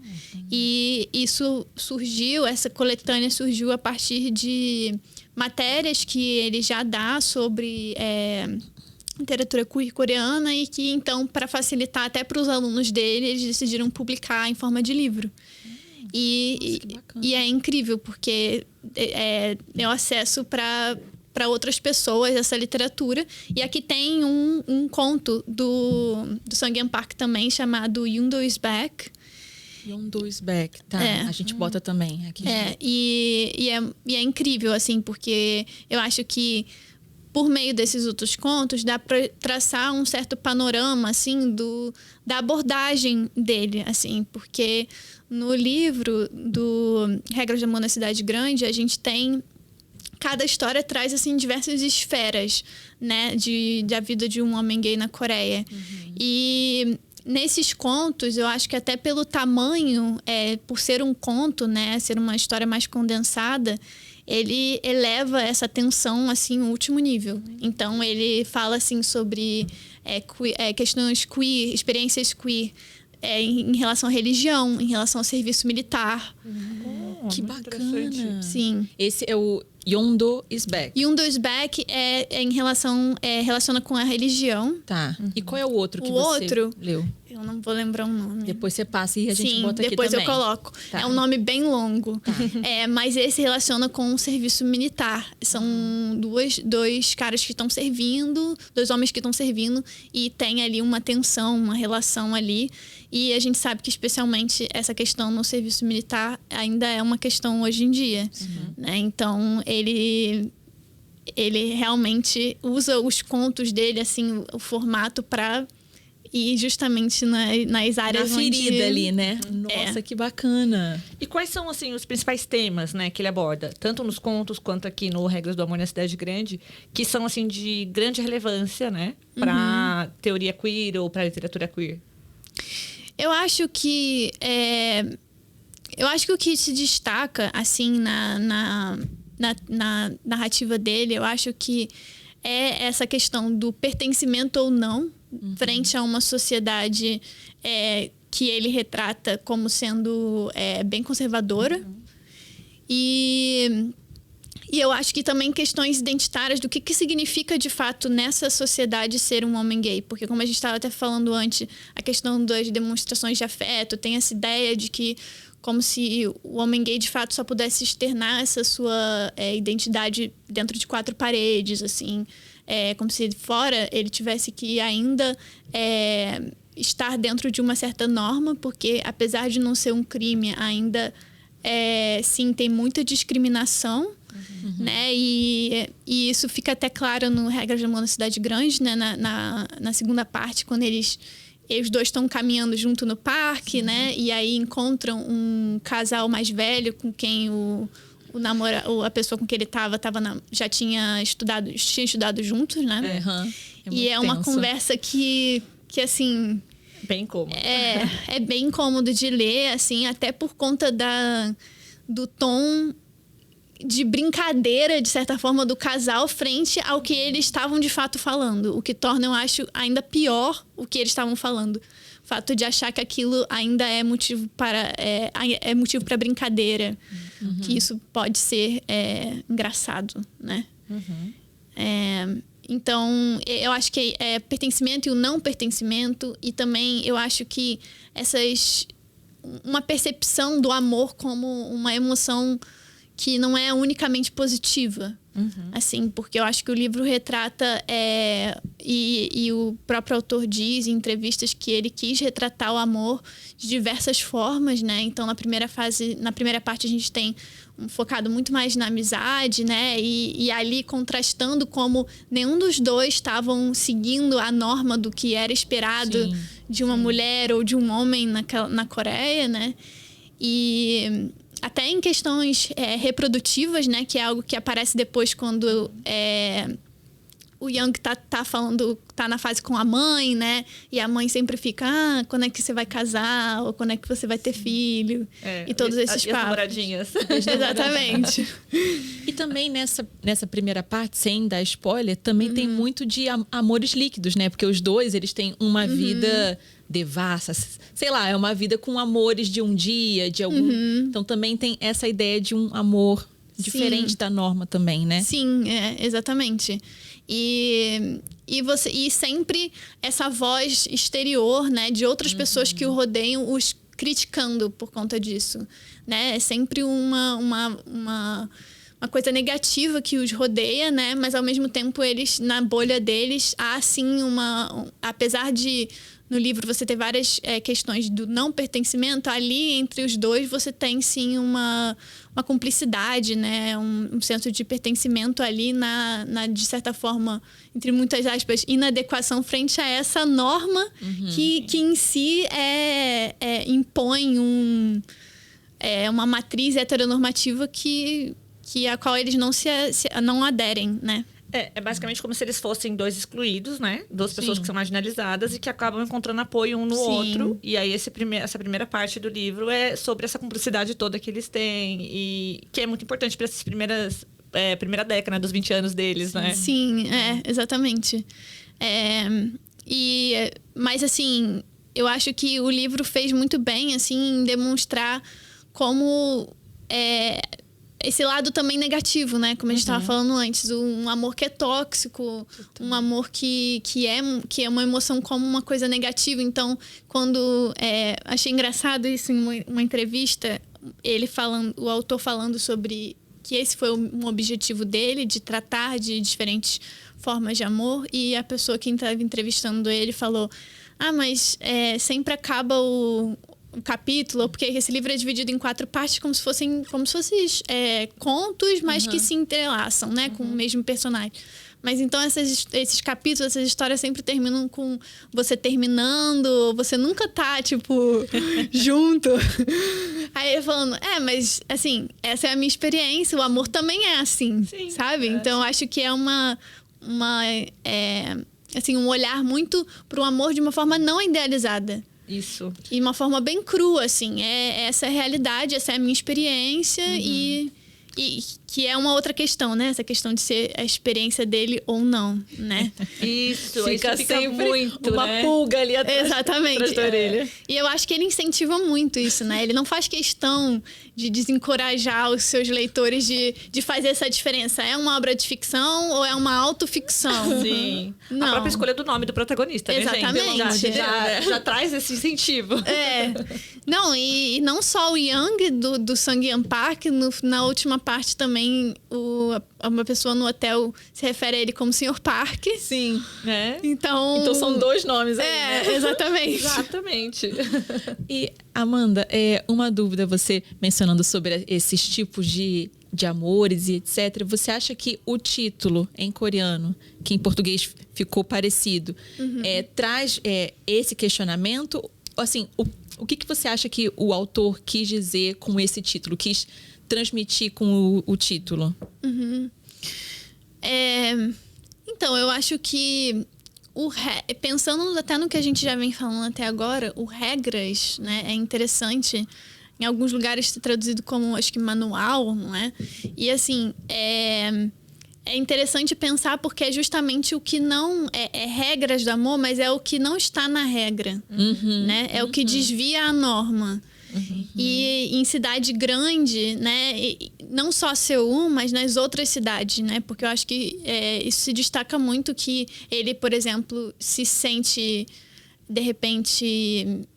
E isso surgiu, essa coletânea surgiu a partir de matérias que ele já dá sobre literatura queer coreana e que, então, para facilitar até para os alunos dele, eles decidiram publicar em forma de livro. E é incrível, porque é o acesso para outras pessoas essa literatura. E aqui tem um conto do Sang-yoon Park também, chamado Yoon-do is Back. Yoon-do is Back, tá. A gente bota também aqui. E é incrível, assim, porque eu acho que por meio desses outros contos dá para traçar um certo panorama, assim, da abordagem dele, assim, porque no livro do Regras de Amor na Cidade Grande, a gente tem... Cada história traz, assim, diversas esferas, né, da vida de um homem gay na Coreia. E nesses contos, eu acho que até pelo tamanho, por ser um conto, né, ser uma história mais condensada, ele eleva essa tensão, assim, no último nível. Então, ele fala, assim, sobre questões queer, experiências queer, em relação à religião, em relação ao serviço militar. Que bacana. Sim. Esse é o Yoon-do is Back. Yoon-do is Back relaciona com a religião. Tá. E qual é o outro que O você outro? leu? Eu não vou lembrar o nome. Depois você passa e a gente bota aqui depois também. eu coloco. Tá. É um nome bem longo. Tá. Mas esse relaciona com o serviço militar. São dois caras que estão servindo, 2 homens que estão servindo, e tem ali uma tensão, uma relação ali. E a gente sabe que, especialmente, essa questão no serviço militar ainda é uma questão hoje em dia. Né? Então, ele realmente usa os contos dele, assim, o formato para ir justamente nas áreas na ferida onde... ali, né? Nossa, que bacana. E quais são, assim, os principais temas, né, que ele aborda? Tanto nos contos quanto aqui no Regras do Amor na Cidade Grande, que são, assim, de grande relevância, né? Para teoria queer ou para literatura queer. Eu acho que o que se destaca, assim, na narrativa dele, eu acho que é essa questão do pertencimento ou não frente a uma sociedade que ele retrata como sendo bem conservadora. E eu acho que também questões identitárias do que significa, de fato, nessa sociedade ser um homem gay. Porque, como a gente estava até falando antes, a questão das demonstrações de afeto, tem essa ideia de que como se o homem gay, de fato, só pudesse externar essa sua identidade dentro de 4 paredes, assim. Como se fora ele tivesse que ainda estar dentro de uma certa norma, porque, apesar de não ser um crime, ainda sim, tem muita discriminação, né? E isso fica até claro no Regras de Amor na Cidade Grande, né? Na segunda parte, quando os dois estão caminhando junto no parque, né? E aí encontram um casal mais velho com quem a pessoa com quem ele já tinha estudado juntos, né? E é uma conversa que assim... Bem incômodo. É bem incômodo de ler, assim, até por conta do tom de brincadeira, de certa forma, do casal frente ao que eles estavam de fato falando. O que torna, eu acho, ainda pior o que eles estavam falando. O fato de achar que aquilo ainda é motivo para brincadeira. Que isso pode ser engraçado, né? Então, eu acho que é pertencimento e o não pertencimento. E também eu acho que uma percepção do amor como uma emoção que não é unicamente positiva. Assim, porque eu acho que o livro retrata, e o próprio autor diz em entrevistas que ele quis retratar o amor de diversas formas, né? Então, na primeira parte, a gente tem focado muito mais na amizade, né? E ali contrastando como nenhum dos dois estavam seguindo a norma do que era esperado de uma mulher ou de um homem na Coreia, né? E até em questões reprodutivas, né? Que é algo que aparece depois quando o Young tá na fase com a mãe, né? E a mãe sempre fica, quando é que você vai casar? Ou quando é que você vai ter filho? E todos esses papos. As namoradinhas. Exatamente. E também nessa primeira parte, sem dar spoiler, também tem muito de amores líquidos, né? Porque os dois, eles têm uma vida devassa, sei lá, é uma vida com amores de um dia, de algum... Então também tem essa ideia de um amor diferente da norma também, né? Sim, exatamente. E sempre essa voz exterior, né, de outras pessoas que o rodeiam, os criticando por conta disso, né? É sempre uma coisa negativa que os rodeia, né? Mas ao mesmo tempo eles, na bolha deles, há sim apesar de no livro você ter várias questões do não pertencimento, ali entre os dois você tem sim uma cumplicidade, né? Um senso de pertencimento ali de certa forma, entre muitas aspas, inadequação frente a essa norma que em si impõe uma matriz heteronormativa a qual eles não aderem, né? É basicamente como se eles fossem dois excluídos, né? Duas pessoas que são marginalizadas e que acabam encontrando apoio um no outro. E aí essa primeira parte do livro é sobre essa cumplicidade toda que eles têm. E que é muito importante para essas primeira década, né, dos 20 anos deles, né? Sim, exatamente. Mas, assim, eu acho que o livro fez muito bem, assim, em demonstrar como... esse lado também negativo, né? Como a gente estava falando antes. Um amor que é tóxico. Um amor que é uma emoção como uma coisa negativa. Então, quando... achei engraçado isso em uma entrevista. O autor falando sobre que esse foi um objetivo dele, de tratar de diferentes formas de amor. E a pessoa que estava entrevistando ele falou... mas sempre acaba o capítulo, porque esse livro é dividido em 4 partes como se fossem contos, mas que se entrelaçam, né? Com o mesmo personagem. Mas então esses capítulos, essas histórias sempre terminam com você terminando, você nunca tá, tipo, junto. Aí eu falando, mas assim, essa é a minha experiência, o amor também é assim, sabe? Então eu acho que é assim, um olhar muito pro amor de uma forma não idealizada. Isso. E uma forma bem crua, assim. Essa é a realidade, essa é a minha experiência e que é uma outra questão, né? Essa questão de ser a experiência dele ou não, né? Isso, fica sempre muito, uma pulga ali atrás, exatamente, atrás da orelha. E eu acho que ele incentiva muito isso, né? Ele não faz questão de desencorajar os seus leitores de fazer essa diferença. É uma obra de ficção ou é uma autoficção? Sim. Não. A própria escolha do nome do protagonista, exatamente, né, gente? Já traz esse incentivo. Não, e não só o Young do Sang-Yeon Park, na última parte também uma pessoa no hotel se refere a ele como Sr. Park. Sim. Então são 2 nomes aí, né? Exatamente. Exatamente. E, Amanda, uma dúvida, você mencionando sobre esses tipos de amores e etc. Você acha que o título em coreano, que em português ficou parecido, traz esse questionamento? Assim, o que você acha que o autor quis dizer com esse título? Quis transmitir com o título? Então, eu acho que pensando até no que a gente já vem falando até agora, o regras, né, é interessante. Em alguns lugares traduzido como, acho que, manual, não é? E, assim, é interessante pensar porque é justamente o que não... É regras do amor, mas é o que não está na regra, né? É o que desvia a norma. E em cidade grande, né? Não só Seul, mas nas outras cidades, né? Porque eu acho que isso se destaca muito que ele, por exemplo, se sente, de repente,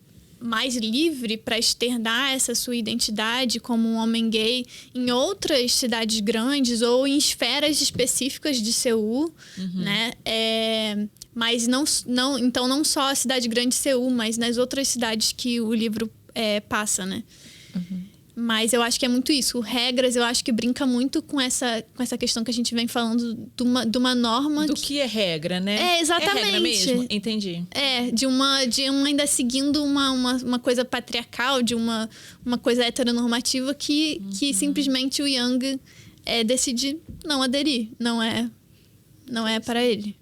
mais livre para externar essa sua identidade como um homem gay em outras cidades grandes ou em esferas específicas de Seul, né? Mas então não só a cidade grande de Seul, mas nas outras cidades que o livro passa, né? Mas eu acho que é muito isso. O regras, eu acho que brinca muito com essa questão que a gente vem falando de uma norma... Do que é regra, né? Exatamente. É regra mesmo? Entendi. De uma ainda seguindo uma coisa patriarcal, de uma coisa heteronormativa que simplesmente o Young decide não aderir. Não é para ele.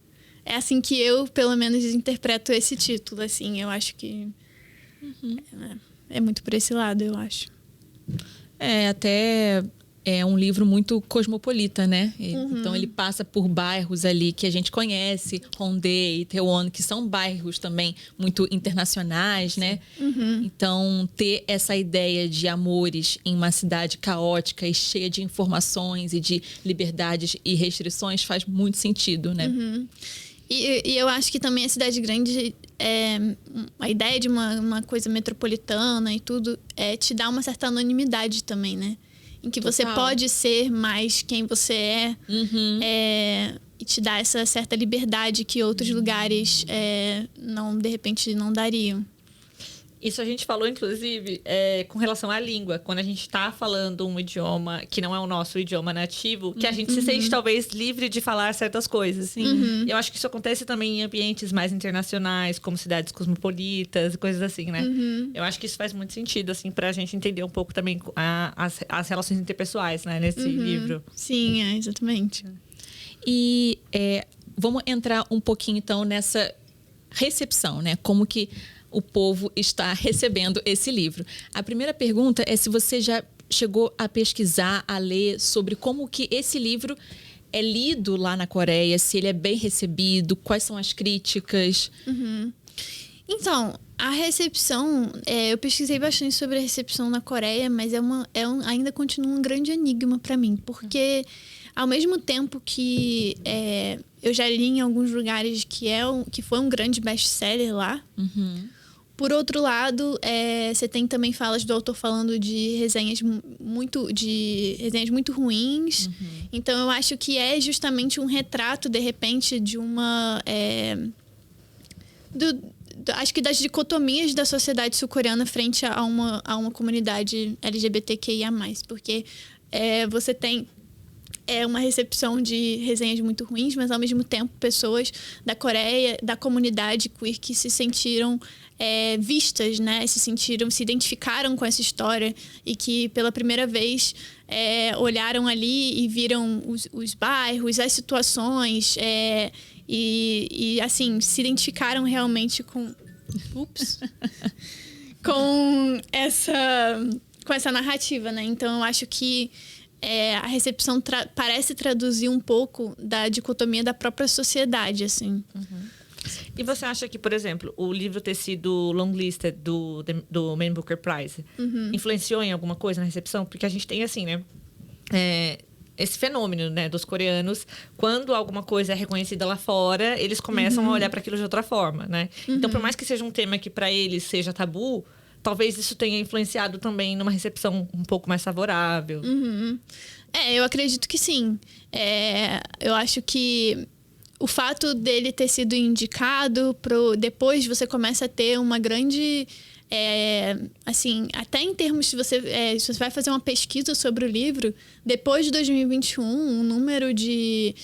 É assim que eu, pelo menos, interpreto esse título, assim. Eu acho que é muito por esse lado, eu acho. Até é um livro muito cosmopolita, né? Então ele passa por bairros ali que a gente conhece, Hongdae, Itaewon, que são bairros também muito internacionais, né? Então ter essa ideia de amores em uma cidade caótica e cheia de informações e de liberdades e restrições faz muito sentido, né? E eu acho que também a cidade grande, a ideia de uma coisa metropolitana e tudo, te dá uma certa anonimidade também, né? Em que você pode ser mais quem você e te dá essa certa liberdade que outros lugares, de repente, não dariam. Isso a gente falou, inclusive, com relação à língua. Quando a gente está falando um idioma que não é o nosso idioma nativo, que a gente se sente, talvez, livre de falar certas coisas. Eu acho que isso acontece também em ambientes mais internacionais, como cidades cosmopolitas, coisas assim, né? Eu acho que isso faz muito sentido, assim, pra gente entender um pouco também as relações interpessoais, né? Nesse livro. Sim, exatamente. E vamos entrar um pouquinho, então, nessa recepção, né? Como que o povo está recebendo esse livro. A primeira pergunta é se você já chegou a pesquisar, a ler sobre como que esse livro é lido lá na Coreia, se ele é bem recebido, quais são as críticas. Então, a recepção... eu pesquisei bastante sobre a recepção na Coreia, mas ainda continua um grande enigma para mim, porque ao mesmo tempo que eu já li em alguns lugares que foi um grande best-seller lá, por outro lado, você tem também falas do autor falando de resenhas muito ruins. Então, eu acho que é justamente um retrato, de repente, de uma... acho que das dicotomias da sociedade sul-coreana frente a uma comunidade LGBTQIA+. Porque você tem uma recepção de resenhas muito ruins, mas ao mesmo tempo pessoas da Coreia, da comunidade queer que se sentiram vistas, né? Se identificaram com essa história e que pela primeira vez olharam ali e viram os bairros, as situações e assim, se identificaram realmente com essa narrativa, né? Então eu acho que a recepção parece traduzir um pouco da dicotomia da própria sociedade, assim. E você acha que, por exemplo, o livro ter sido longlisted do Man Booker Prize influenciou em alguma coisa na recepção? Porque a gente tem, assim, né? Esse fenômeno, né, dos coreanos, quando alguma coisa é reconhecida lá fora, eles começam a olhar para aquilo de outra forma, né? Então, por mais que seja um tema que para eles seja tabu, talvez isso tenha influenciado também numa recepção um pouco mais favorável. Eu acredito que sim. Eu acho que o fato dele ter sido indicado depois você começa a ter uma grande... assim, até em termos, se você vai fazer uma pesquisa sobre o livro, depois de 2021, o número de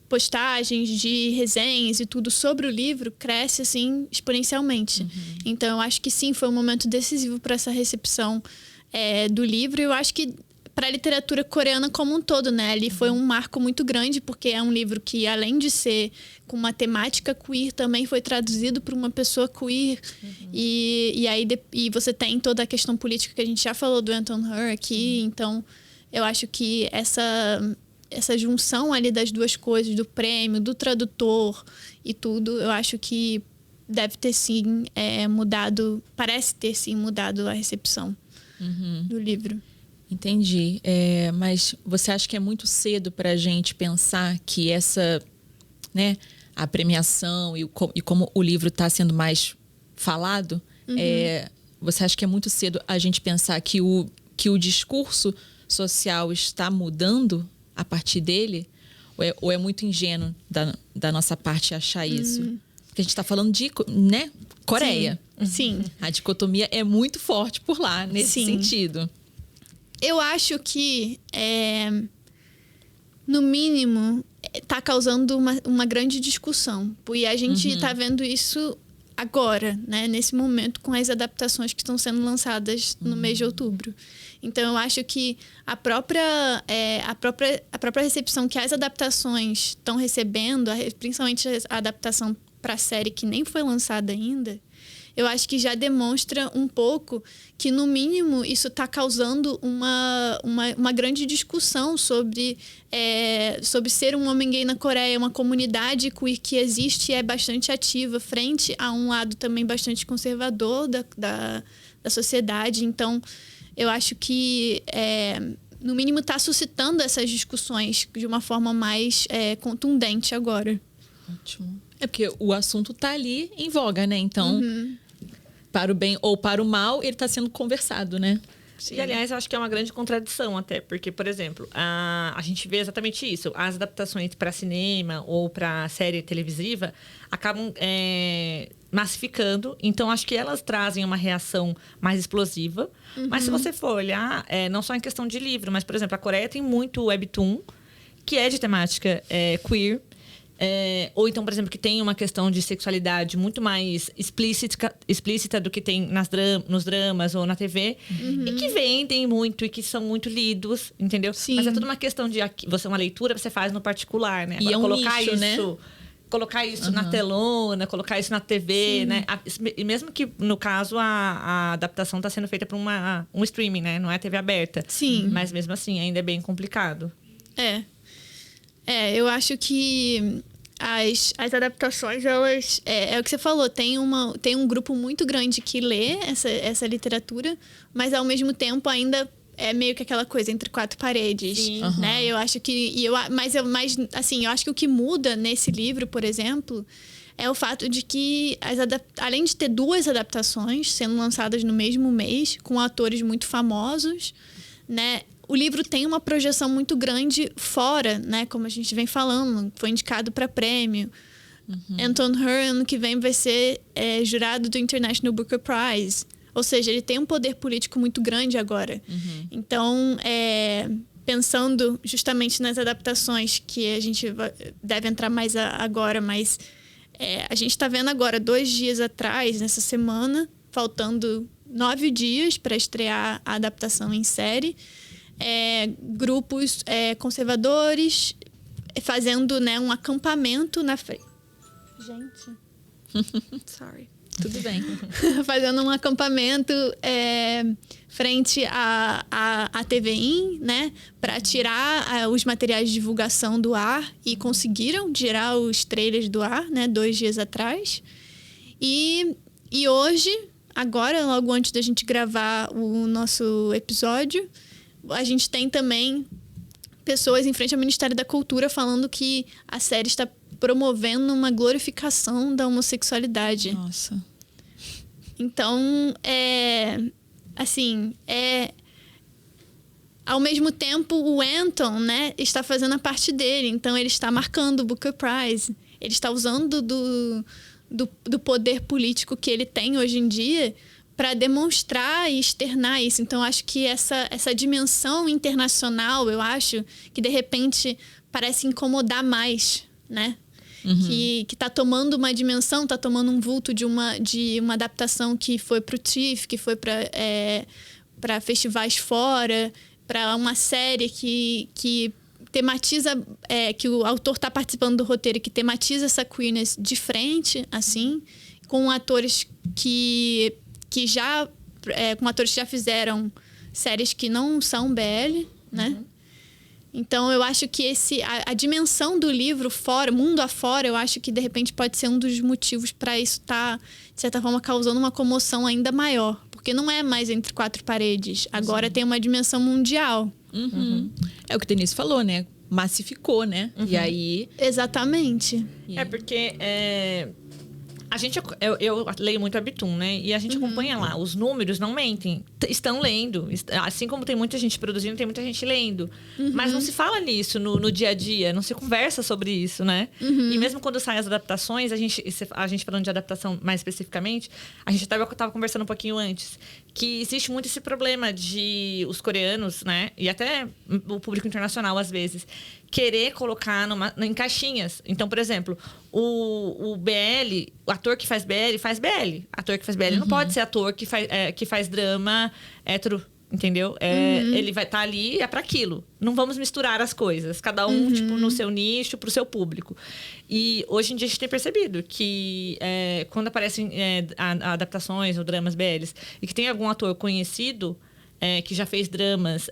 postagens, de resenhas e tudo sobre o livro cresce, assim, exponencialmente. Então, eu acho que sim, foi um momento decisivo para essa recepção do livro. Eu acho que para a literatura coreana como um todo, né? Ali foi um marco muito grande, porque é um livro que, além de ser com uma temática queer, também foi traduzido por uma pessoa queer. E aí você tem toda a questão política que a gente já falou do Anton Hur aqui. Então, eu acho que essa junção ali das duas coisas, do prêmio, do tradutor e tudo, eu acho que deve ter sim mudado, parece ter sim mudado a recepção do livro. Entendi. Mas você acha que é muito cedo para a gente pensar que a premiação e como o livro está sendo mais falado, você acha que é muito cedo a gente pensar que o discurso social está mudando a partir dele? Ou é muito ingênuo da nossa parte achar isso? Porque a gente está falando de Coreia. Sim. A dicotomia é muito forte por lá, nesse sentido. Eu acho que, no mínimo, está causando uma grande discussão. E a gente está vendo isso agora, né? Nesse momento, com as adaptações que estão sendo lançadas no mês de outubro. Então, eu acho que a própria recepção que as adaptações estão recebendo, principalmente a adaptação para a série que nem foi lançada ainda, eu acho que já demonstra um pouco que, no mínimo, isso está causando uma grande discussão sobre ser um homem gay na Coreia. Uma comunidade queer que existe e é bastante ativa frente a um lado também bastante conservador da sociedade. Então, eu acho que, no mínimo, está suscitando essas discussões de uma forma mais contundente agora. Ótimo. É porque o assunto está ali em voga, né? Então... para o bem ou para o mal, ele está sendo conversado, né? Sim. E, aliás, eu acho que é uma grande contradição até, porque, por exemplo, a gente vê exatamente isso. As adaptações para cinema ou para série televisiva acabam massificando. Então, acho que elas trazem uma reação mais explosiva. Mas se você for olhar, não só em questão de livro, mas, por exemplo, a Coreia tem muito webtoon, que é de temática queer. Ou então, por exemplo, que tem uma questão de sexualidade muito mais explícita do que tem nos dramas ou na TV. E que vendem muito e que são muito lidos, entendeu? Sim. Mas é tudo uma questão de uma leitura você faz no particular, né? Agora, colocar nicho, né? Colocar isso na telona, colocar isso na TV, sim, né? E mesmo que, no caso, a adaptação está sendo feita para um streaming, né? Não é TV aberta. Sim. Mas mesmo assim, ainda é bem complicado. Eu acho que as adaptações, elas... É o que você falou, tem um grupo muito grande que lê essa literatura, mas, ao mesmo tempo, ainda é meio que aquela coisa entre quatro paredes. Sim. Né? Eu acho que... Mas, assim, eu acho que o que muda nesse livro, por exemplo, é o fato de que, além de ter 2 adaptações sendo lançadas no mesmo mês, com atores muito famosos, né? O livro tem uma projeção muito grande fora, né? Como a gente vem falando, foi indicado para prêmio. Anton Hur, ano que vem, vai ser jurado do International Booker Prize. Ou seja, ele tem um poder político muito grande agora. Então, pensando justamente nas adaptações, que a gente deve entrar mais agora, mas a gente está vendo agora, 2 dias atrás, nessa semana, faltando 9 dias para estrear a adaptação em série, grupos conservadores fazendo, né, um acampamento na frente. Gente, sorry. Tudo bem. Fazendo um acampamento frente à TVI, né? Para tirar os materiais de divulgação do ar. E conseguiram tirar os trailers do ar, né? 2 dias atrás. E hoje, agora, logo antes da gente gravar o nosso episódio, a gente tem também pessoas em frente ao Ministério da Cultura falando que a série está promovendo uma glorificação da homossexualidade. Nossa. Então, ao mesmo tempo, o Anton, né, está fazendo a parte dele. Então, ele está marcando o Booker Prize. Ele está usando do poder político que ele tem hoje em dia para demonstrar e externar isso. Então, acho que essa dimensão internacional, eu acho que, de repente, parece incomodar mais, né? Que tá tomando uma dimensão, tá tomando um vulto de uma adaptação que foi pro TIFF, que foi para festivais fora, para uma série que tematiza, que o autor tá participando do roteiro, que tematiza essa queerness de frente, assim, com atores que já fizeram séries que não são BL, né? Então, eu acho que a dimensão do livro fora, mundo afora, eu acho que, de repente, pode ser um dos motivos para isso estar, de certa forma, causando uma comoção ainda maior. Porque não é mais entre quatro paredes. Agora tem uma dimensão mundial. É o que o Denise falou, né? Massificou, né? E aí... Exatamente. Porque... Eu leio muito a Webtoon, né? E a gente acompanha lá. Os números não mentem. Estão lendo. Assim como tem muita gente produzindo, tem muita gente lendo. Mas não se fala nisso no dia a dia. Não se conversa sobre isso, né? E mesmo quando saem as adaptações, a gente falando de adaptação mais especificamente, a gente tava conversando um pouquinho antes, que existe muito esse problema de os coreanos, né? E até o público internacional, às vezes, querer colocar em caixinhas. Então, por exemplo, o BL, o ator que faz BL, faz BL. Ator que faz BL não pode ser ator que faz drama hétero, entendeu? Ele vai estar ali, é para aquilo. Não vamos misturar as coisas. Cada um, tipo, no seu nicho, pro seu público. E hoje em dia a gente tem percebido que quando aparecem adaptações ou dramas BLs e que tem algum ator conhecido... que já fez dramas,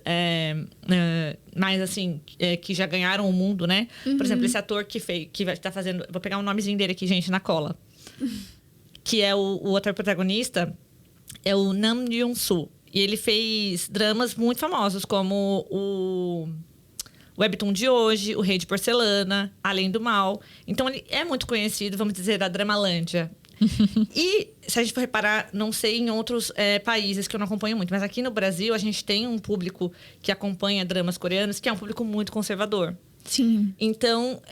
mas assim, que já ganharam o mundo, né? Por exemplo, esse ator que tá fazendo... Vou pegar o nomezinho dele aqui, gente, na cola. Que é o outro protagonista, é o Nam Yoon-soo. E ele fez dramas muito famosos, como o Webtoon de Hoje, O Rei de Porcelana, Além do Mal. Então, ele é muito conhecido, vamos dizer, da Dramalândia. E, se a gente for reparar, não sei em outros países que eu não acompanho muito, mas aqui no Brasil a gente tem um público que acompanha dramas coreanos, que é um público muito conservador. Sim. Então,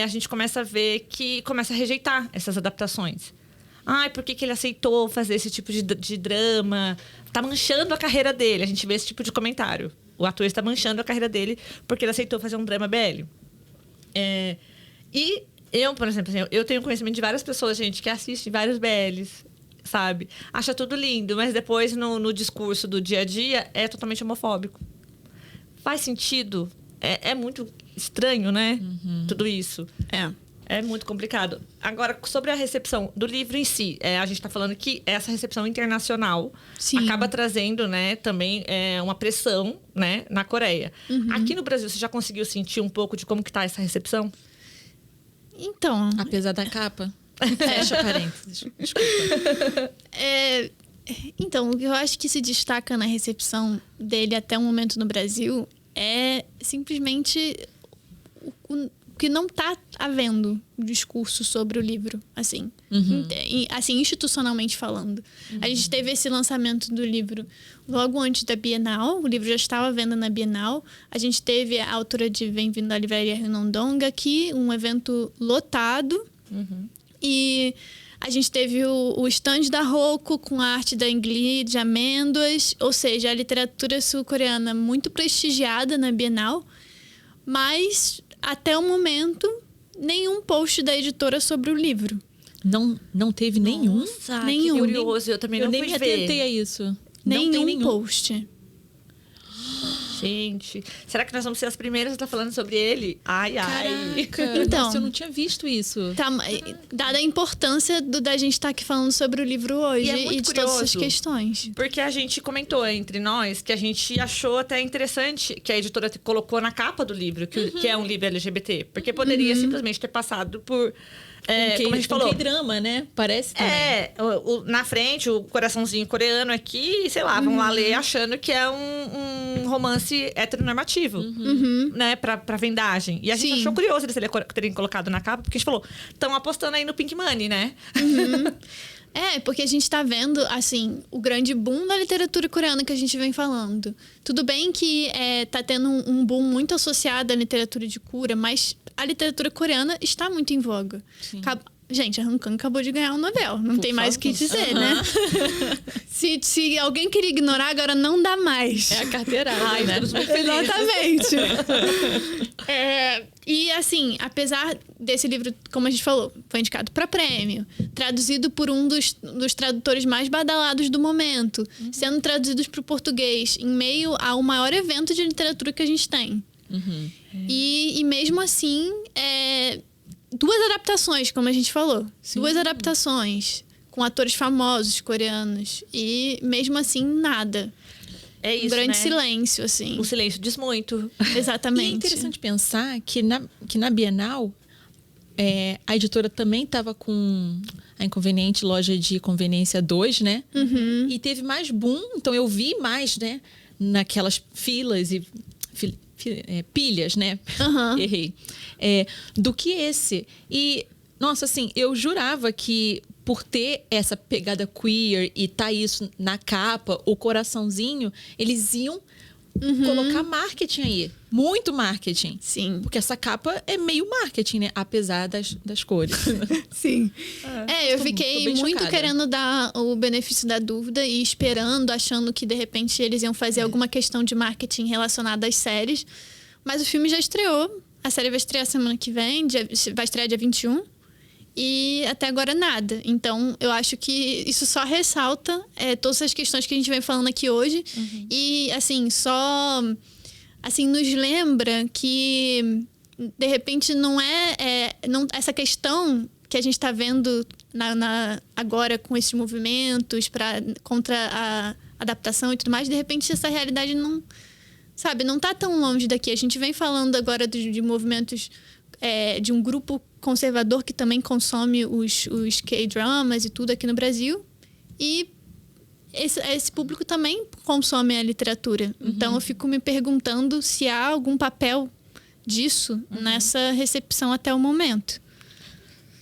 a gente começa a ver que começa a rejeitar essas adaptações. Ai, por que ele aceitou fazer esse tipo de drama? Tá manchando a carreira dele. A gente vê esse tipo de comentário. O ator está manchando a carreira dele porque ele aceitou fazer um drama BL. E eu, por exemplo, assim, eu tenho conhecimento de várias pessoas, gente, que assistem vários BLs, sabe? Acha tudo lindo, mas depois, no discurso do dia a dia, é totalmente homofóbico. Faz sentido? É muito estranho, né? Tudo isso. É muito complicado. Agora, sobre a recepção do livro em si, a gente está falando que essa recepção internacional acaba trazendo, né, também uma pressão, né, na Coreia. Aqui no Brasil, você já conseguiu sentir um pouco de como que tá essa recepção? Então... Apesar da capa? Fecha parênteses. Desculpa. Então, o que eu acho que se destaca na recepção dele até o momento no Brasil é simplesmente o que não está havendo discurso sobre o livro, assim. Assim, institucionalmente falando. A gente teve esse lançamento do livro logo antes da Bienal. O livro já estava à venda na Bienal. A gente teve a autora de Bem-vindo à Livraria Renondonga aqui, um evento lotado. E a gente teve o stand da Roku com a arte da Ingrid de Amêndoas. Ou seja, a literatura sul-coreana muito prestigiada na Bienal. Mas... até o momento, nenhum post da editora sobre o livro. Não teve nenhum? Nossa, nenhum. Que curioso, eu também não fui ver. Eu nem me atentei a isso. Nenhum post. Gente, será que nós vamos ser as primeiras a estar falando sobre ele? Ai. Caraca, então, nossa, eu não tinha visto isso. Tá, dada a importância da gente estar aqui falando sobre o livro hoje E de todas essas questões. Porque a gente comentou entre nós que a gente achou até interessante que a editora colocou na capa do livro, que é um livro LGBT. Porque poderia simplesmente ter passado por... como a gente falou. K-drama, né? Parece também. Na frente, o coraçãozinho coreano aqui, sei lá, vão lá ler achando que é um romance romance heteronormativo, né? Pra vendagem. E a gente achou curioso eles terem colocado na capa, porque a gente falou, estão apostando aí no Pink Money, né? Porque a gente tá vendo, assim, o grande boom da literatura coreana que a gente vem falando. Tudo bem que tá tendo um boom muito associado à literatura de cura, mas a literatura coreana está muito em voga. Gente, a Han Kang acabou de ganhar um Nobel. Não tem mais o que dizer, né? Se alguém queria ignorar, agora não dá mais. É a carteirada, né? Exatamente. E, assim, apesar desse livro, como a gente falou, foi indicado para prêmio, traduzido por um dos tradutores mais badalados do momento, sendo traduzidos para o português, em meio ao maior evento de literatura que a gente tem. E mesmo assim, duas adaptações, como a gente falou. Sim. 2 adaptações com atores famosos coreanos. E mesmo assim, nada. É isso, um grande né? silêncio, assim. O silêncio diz muito. Exatamente. E é interessante pensar que na Bienal, a editora também estava com a Inconveniente Loja de Conveniência 2, né? E teve mais boom. Então, eu vi mais, né? Naquelas filas e... pilhas, né? Errei. Do que esse. E, nossa, assim, eu jurava que por ter essa pegada queer e tá isso na capa, o coraçãozinho, eles iam colocar marketing aí. Muito marketing. Sim. Porque essa capa é meio marketing, né? Apesar das cores. Sim. Eu fiquei muito chocada. querendo dar o benefício da dúvida e esperando, achando que de repente eles iam fazer alguma questão de marketing relacionada às séries. Mas o filme já estreou. A série vai estrear semana que vem, vai estrear dia 21. E até agora nada. Então, eu acho que isso só ressalta todas as questões que a gente vem falando aqui hoje. E, assim, só... Assim, nos lembra que, de repente, não essa questão que a gente está vendo agora com esses movimentos contra a adaptação e tudo mais, de repente, essa realidade não... Sabe, não tá tão longe daqui. A gente vem falando agora de movimentos de um grupo conservador que também consome os K-dramas e tudo aqui no Brasil. E esse público também consome a literatura. Então, eu fico me perguntando se há algum papel disso nessa recepção até o momento.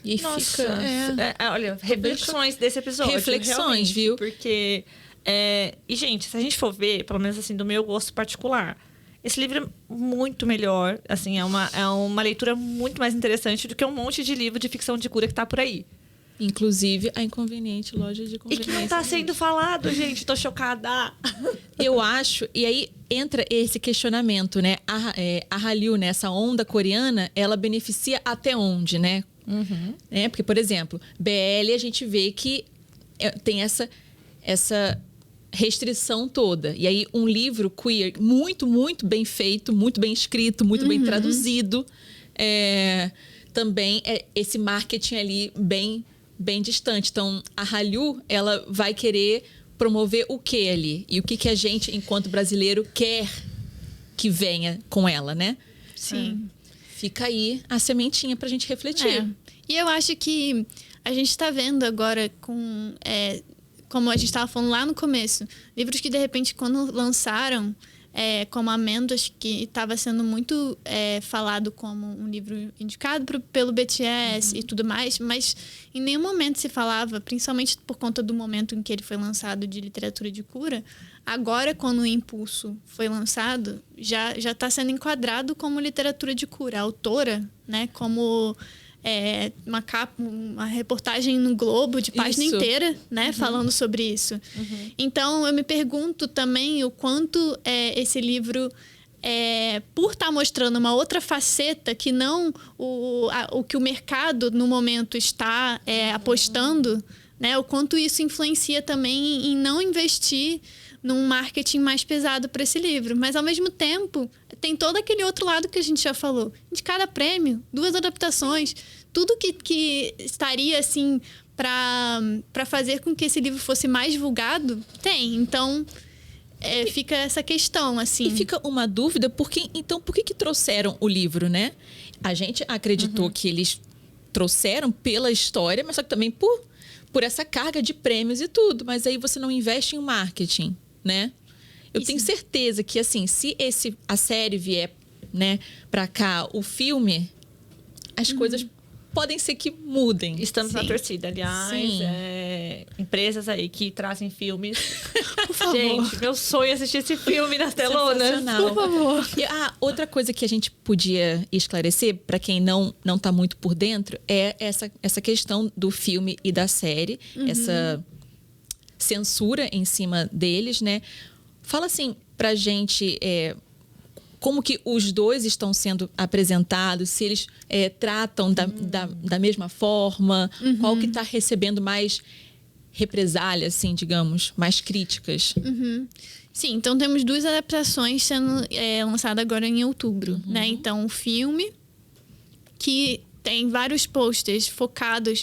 E nossa, olha, reflexões desse episódio. Reflexões, viu? Porque... e, gente, se a gente for ver, pelo menos assim, do meu gosto particular, esse livro é muito melhor. Assim, é uma leitura muito mais interessante do que um monte de livro de ficção de cura que tá por aí. Inclusive, a Inconveniente Loja de E Conveniência. que não tá sendo falado, gente. Tô chocada. Eu acho... E aí entra esse questionamento, né? A Hallyu, né? Essa onda coreana, ela beneficia até onde, né? Porque, por exemplo, BL, a gente vê que tem essa restrição toda. E aí, um livro queer muito, muito bem feito, muito bem escrito, muito bem traduzido. Também esse marketing ali bem distante. Então, a Hallyu, ela vai querer promover o que ali? E o que a gente, enquanto brasileiro, quer que venha com ela, né? Sim. Fica aí a sementinha pra gente refletir. E eu acho que a gente tá vendo agora com... como a gente estava falando lá no começo, livros que, de repente, quando lançaram, como Amêndoas, que estava sendo muito falado como um livro indicado pelo BTS e tudo mais, mas em nenhum momento se falava, principalmente por conta do momento em que ele foi lançado, de literatura de cura. Agora, quando o Impulso foi lançado, já está sendo enquadrado como literatura de cura. A autora, né, como... uma reportagem no Globo de página inteira, né, falando sobre isso. Então, eu me pergunto também o quanto esse livro, por estar mostrando uma outra faceta que não o que o mercado no momento está apostando, né, o quanto isso influencia também em não investir num marketing mais pesado para esse livro. Mas, ao mesmo tempo, tem todo aquele outro lado que a gente já falou. De cada prêmio, 2 adaptações, tudo que estaria, assim, para fazer com que esse livro fosse mais divulgado, tem. Então, fica essa questão, assim. E fica uma dúvida, por que trouxeram o livro, né? A gente acreditou que eles trouxeram pela história, mas só que também por essa carga de prêmios e tudo. Mas aí você não investe em marketing, né? Eu tenho certeza que, assim, se a série vier, né, pra cá, o filme, as coisas podem ser que mudem. Estamos na torcida, aliás. Sim. Empresas aí que trazem filmes. Por favor. Gente, meu sonho é assistir esse filme nas telonas. Sensacional. Por favor. E, outra coisa que a gente podia esclarecer, para quem não tá muito por dentro, é essa questão do filme e da série, essa censura em cima deles, né? Fala assim pra gente como que os dois estão sendo apresentados, se eles tratam da mesma forma, qual que está recebendo mais represália, assim, digamos, mais críticas. Sim, então temos 2 adaptações sendo lançadas agora em outubro, né? Então, o filme, que tem vários posters focados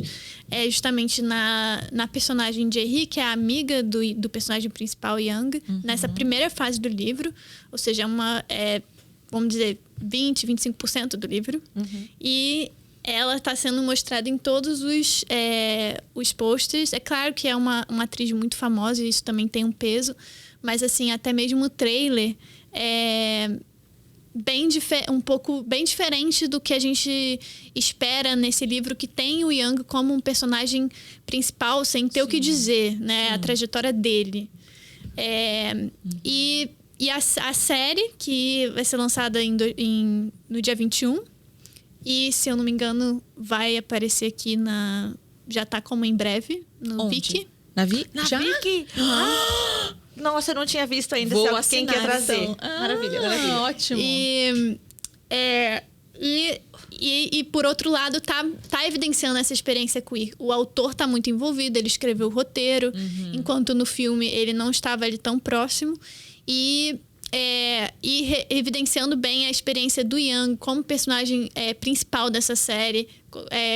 justamente na personagem Jae-hee, que é a amiga do personagem principal, Young, nessa primeira fase do livro. Ou seja, vamos dizer, 20-25% do livro. E ela está sendo mostrada em todos os posters. É claro que é uma atriz muito famosa e isso também tem um peso. Mas, assim, até mesmo o trailer um pouco bem diferente do que a gente espera nesse livro, que tem o Young como um personagem principal, sem ter o que dizer, né? A trajetória dele. E a série, que vai ser lançada no dia 21. E, se eu não me engano, vai aparecer aqui já tá como em breve, no Onde? Viki. Na Viki? Já? Viki? Nossa, eu não tinha visto ainda. Vou quem assinar, quer trazer. então. Maravilha, maravilha. Ótimo. E por outro lado, tá evidenciando essa experiência queer. O autor tá muito envolvido, ele escreveu o roteiro, enquanto no filme ele não estava ali tão próximo. E evidenciando bem a experiência do Young como personagem principal dessa série,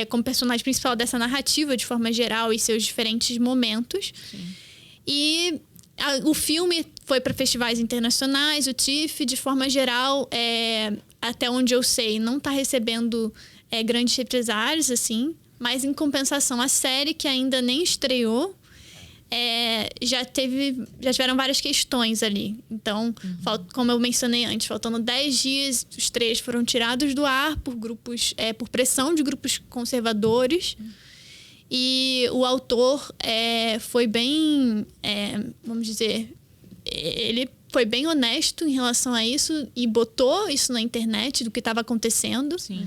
como personagem principal dessa narrativa de forma geral e seus diferentes momentos. Sim. E o filme foi para festivais internacionais, o TIFF, de forma geral, até onde eu sei, não está recebendo grandes represálias, assim, mas em compensação, a série, que ainda nem estreou, já tiveram várias questões ali. Então, como eu mencionei antes, faltando 10 dias, os trailers foram tirados do ar por grupos, por pressão de grupos conservadores. E o autor foi bem, vamos dizer, ele foi bem honesto em relação a isso e botou isso na internet do que estava acontecendo. Sim.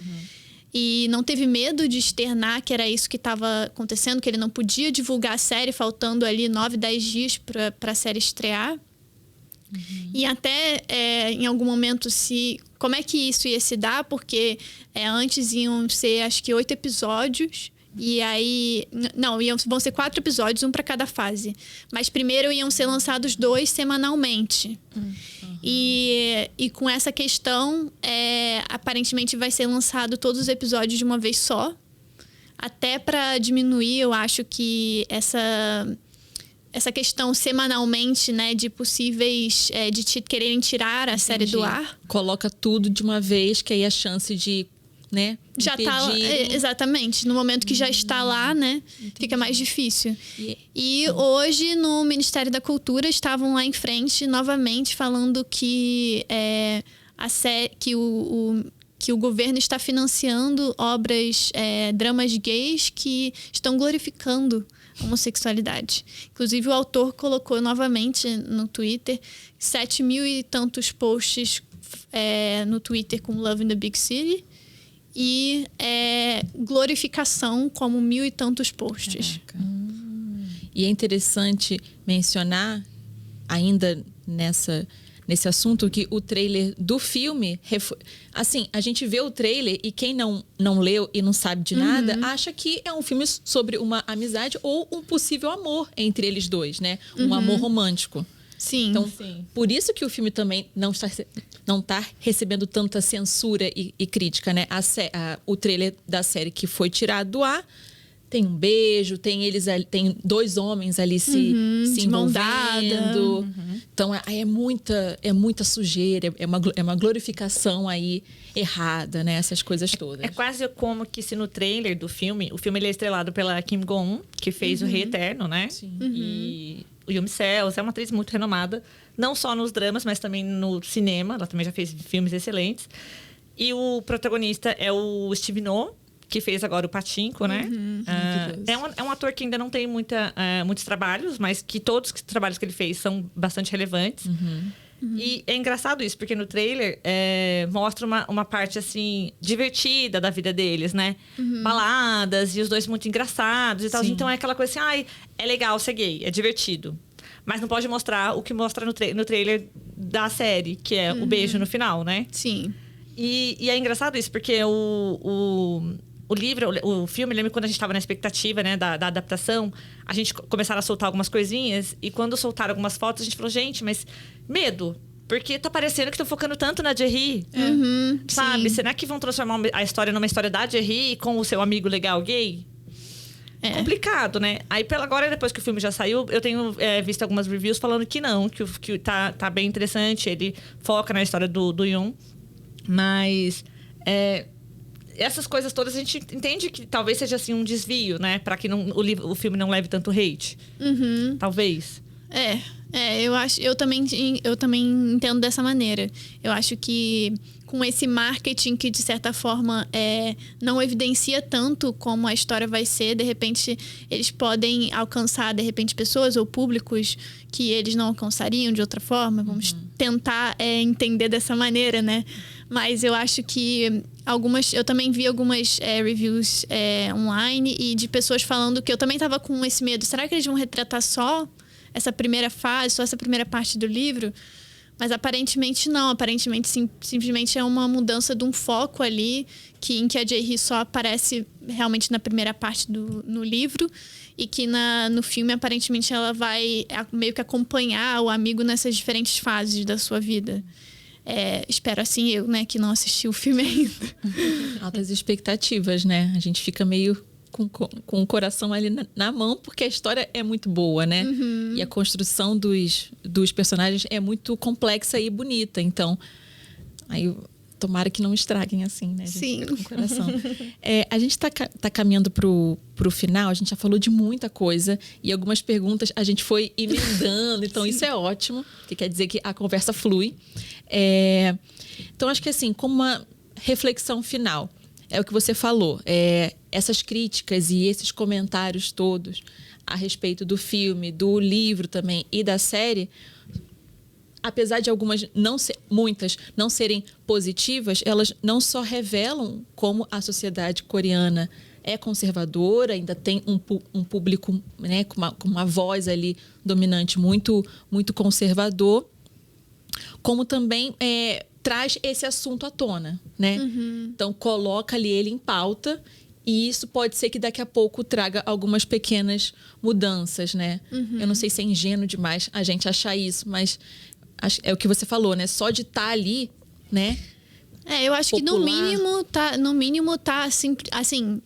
E não teve medo de externar que era isso que estava acontecendo, que ele não podia divulgar a série, faltando ali 9, 10 dias para a série estrear. E até em algum momento, como é que isso ia se dar? Porque antes iam ser, acho que 8 episódios. E aí... Não, vão ser 4 episódios, um para cada fase. Mas primeiro iam ser lançados 2 semanalmente. E com essa questão, aparentemente vai ser lançado todos os episódios de uma vez só. Até para diminuir, eu acho que essa questão semanalmente, né, de possíveis... de quererem tirar a série do ar. Coloca tudo de uma vez, que aí a chance de... né? Já tá, exatamente. No momento que já está lá, né? Fica mais difícil. E hoje, no Ministério da Cultura, estavam lá em frente, novamente, falando que, que o governo está financiando obras, dramas gays que estão glorificando a homossexualidade. Inclusive, o autor colocou novamente no Twitter 7.000 e tantos posts no Twitter com Love in the Big City. E glorificação como 1.000 e tantos posts. E é interessante mencionar, ainda nesse assunto, que o trailer do filme... Assim, a gente vê o trailer e quem não leu e não sabe de nada, acha que é um filme sobre uma amizade ou um possível amor entre eles dois, né? Um amor romântico. Sim. Então, por isso que o filme também não está recebendo tanta censura e crítica, né? O trailer da série que foi tirado do ar Tem um beijo, tem eles ali, tem 2 homens ali se de mão envolvendo. dada. Então é muita sujeira, é uma glorificação aí errada, né? Essas coisas todas. É quase como que se no trailer do filme, o filme ele é estrelado pela Kim Go-eun, que fez O Rei Eterno, né? Sim. E o Yumi Sales é uma atriz muito renomada, não só nos dramas, mas também no cinema. Ela também já fez filmes excelentes. E o protagonista é o Steve Oh, que fez agora o Pachinko, né? É um ator que ainda não tem muitos trabalhos, mas que todos os trabalhos que ele fez são bastante relevantes. E é engraçado isso, porque no trailer mostra uma parte, assim, divertida da vida deles, né? Baladas, e os dois muito engraçados e tal. Sim. Então é aquela coisa assim, ai, é legal ser gay, é divertido. Mas não pode mostrar o que mostra no trailer da série, que é o beijo no final, né? Sim. E é engraçado isso, porque o livro, o filme, lembra quando a gente estava na expectativa, né, da adaptação, a gente começaram a soltar algumas coisinhas, e quando soltaram algumas fotos, a gente falou, gente, mas medo, porque tá parecendo que estão focando tanto na Jerry, sabe? Sim. Será que vão transformar a história numa história da Jerry com o seu amigo legal gay? Complicado, né? Aí, agora, depois que o filme já saiu, eu tenho visto algumas reviews falando que não, que tá bem interessante, ele foca na história do Yoon, mas... essas coisas todas a gente entende que talvez seja assim um desvio, né? Pra que o filme não leve tanto hate. Talvez. Eu também entendo dessa maneira. Eu acho que com esse marketing que, de certa forma, não evidencia tanto como a história vai ser, de repente, eles podem alcançar, de repente, pessoas ou públicos que eles não alcançariam de outra forma. Vamos tentar entender dessa maneira, né? Mas eu acho que eu também vi algumas reviews online e de pessoas falando que eu também estava com esse medo. Será que eles vão retratar só essa primeira fase, só essa primeira parte do livro? Mas aparentemente não. Aparentemente simplesmente é uma mudança de um foco ali em que a Jae-hee só aparece realmente na primeira parte no livro e que no filme aparentemente ela vai meio que acompanhar o amigo nessas diferentes fases da sua vida. Espero assim eu, né, que não assisti o filme ainda. Altas expectativas, né? A gente fica meio com o coração ali na mão, porque a história é muito boa, né? E a construção dos personagens é muito complexa e bonita. Então, aí tomara que não estraguem assim, né? A gente Sim. fica com o coração. A gente tá caminhando pro final, a gente já falou de muita coisa e algumas perguntas a gente foi emendando, então isso é ótimo, porque quer dizer que a conversa flui. Então, acho que assim, como uma reflexão final, é o que você falou, essas críticas e esses comentários todos a respeito do filme, do livro também e da série, apesar de muitas não serem positivas, elas não só revelam como a sociedade coreana é conservadora, ainda tem um público, né, com uma voz ali dominante muito, muito conservador, como também traz esse assunto à tona, né? Então, coloca ali ele em pauta e isso pode ser que daqui a pouco traga algumas pequenas mudanças, né? Eu não sei se é ingênuo demais a gente achar isso, mas é o que você falou, né? Só de estar ali, né? Eu acho popular. que no mínimo tá assim,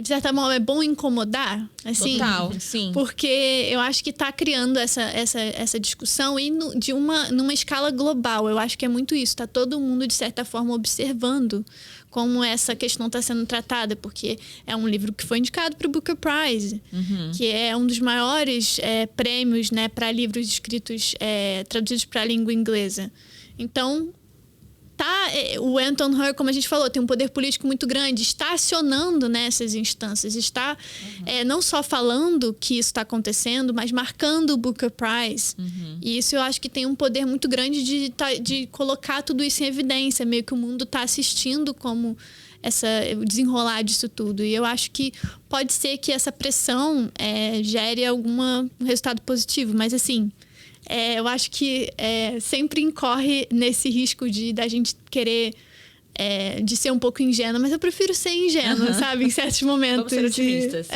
de certa forma é bom incomodar, assim. Total, sim. Porque eu acho que tá criando essa discussão e numa escala global. Eu acho que é muito isso. Tá todo mundo, de certa forma, observando como essa questão está sendo tratada, porque é um livro que foi indicado para o Booker Prize, que é um dos maiores prêmios, né, para livros escritos traduzidos para a língua inglesa. Então, o Anton Hur, como a gente falou, tem um poder político muito grande, está acionando nessas instâncias, está não só falando que isso está acontecendo, mas marcando o Booker Prize. E isso eu acho que tem um poder muito grande de colocar tudo isso em evidência, meio que o mundo está assistindo como o desenrolar disso tudo. E eu acho que pode ser que essa pressão gere algum resultado positivo, mas assim... eu acho que sempre incorre nesse risco da gente querer de ser um pouco ingênua, mas eu prefiro ser ingênua, sabe? Em certos momentos. Vamos ser otimistas.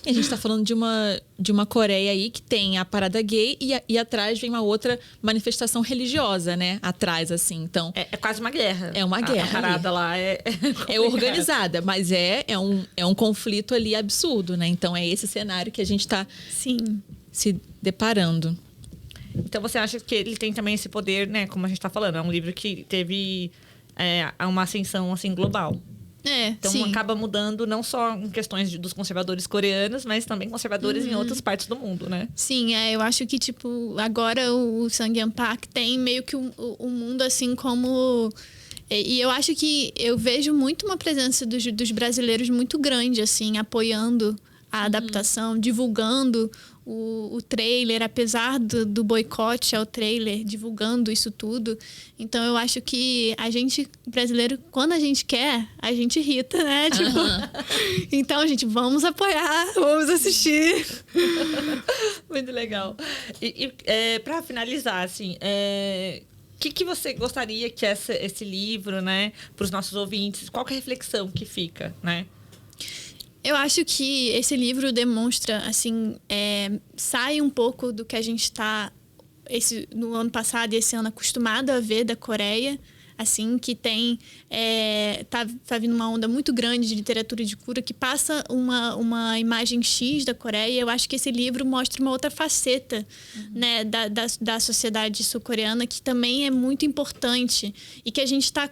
E a gente tá falando de uma Coreia aí que tem a parada gay e atrás vem uma outra manifestação religiosa, né? Atrás, assim. Então, É quase uma guerra. É uma guerra A parada lá é organizada, mas é um conflito ali absurdo, né? Então, é esse cenário que a gente tá se deparando. Então, você acha que ele tem também esse poder, né? Como a gente tá falando, é um livro que teve uma ascensão, assim, global. Então acaba mudando não só em questões dos conservadores coreanos, mas também conservadores em outras partes do mundo, né? Sim, eu acho que, tipo, agora o Sangyeon Park tem meio que um mundo assim como... E eu acho que eu vejo muito uma presença dos brasileiros muito grande, assim, apoiando a adaptação, divulgando o trailer, apesar do boicote ao trailer, divulgando isso tudo. Então, eu acho que a gente, brasileiro, quando a gente quer, a gente irrita, né? Tipo, então, gente, vamos apoiar, vamos assistir. Muito legal. E para finalizar, assim, que você gostaria que esse livro, né, para os nossos ouvintes, qual que é a reflexão que fica, né? Eu acho que esse livro demonstra, assim, sai um pouco do que a gente está no ano passado e esse ano acostumado a ver da Coreia, assim, que tá vindo uma onda muito grande de literatura de cura que passa uma imagem X da Coreia. Eu acho que esse livro mostra uma outra faceta, né, da sociedade sul-coreana, que também é muito importante e que a gente está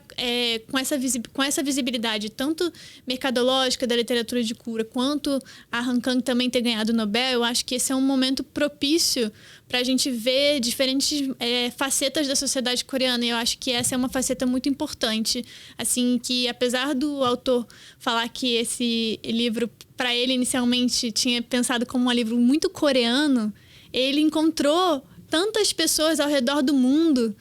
com essa visibilidade tanto mercadológica da literatura de cura quanto a Han Kang também ter ganhado o Nobel. Eu acho que esse é um momento propício para a gente ver diferentes facetas da sociedade coreana. E eu acho que essa é uma faceta muito importante. Assim, que apesar do autor falar que esse livro, para ele, inicialmente, tinha pensado como um livro muito coreano, ele encontrou tantas pessoas ao redor do mundo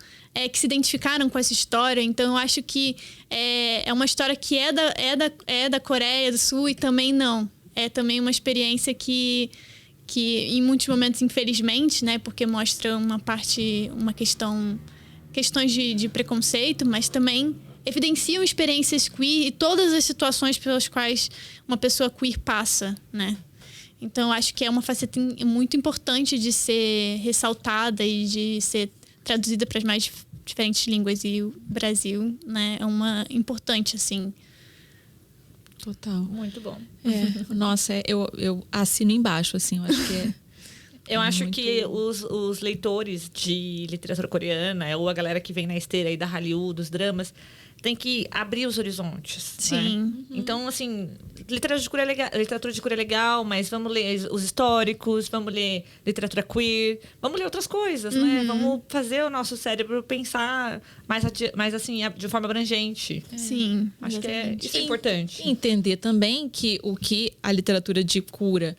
que se identificaram com essa história. Então, eu acho que é uma história que é da Coreia do Sul e também não. É também uma experiência que em muitos momentos, infelizmente, né, porque mostra questões de preconceito, mas também evidenciam experiências queer e todas as situações pelas quais uma pessoa queer passa, né? Então, acho que é uma faceta muito importante de ser ressaltada e de ser traduzida para as mais diferentes línguas. E o Brasil, né, é uma importante, assim. Total. Muito bom. Nossa, eu assino embaixo, assim, eu acho que é... Eu acho que os leitores de literatura coreana, ou a galera que vem na esteira aí da Hallyu, dos dramas, tem que abrir os horizontes. Sim. Né? Então, assim, literatura de cura é legal, mas vamos ler os históricos, vamos ler literatura queer, vamos ler outras coisas, né? Vamos fazer o nosso cérebro pensar mais assim, de forma abrangente. Sim. Acho que isso é importante. E entender também que o que a literatura de cura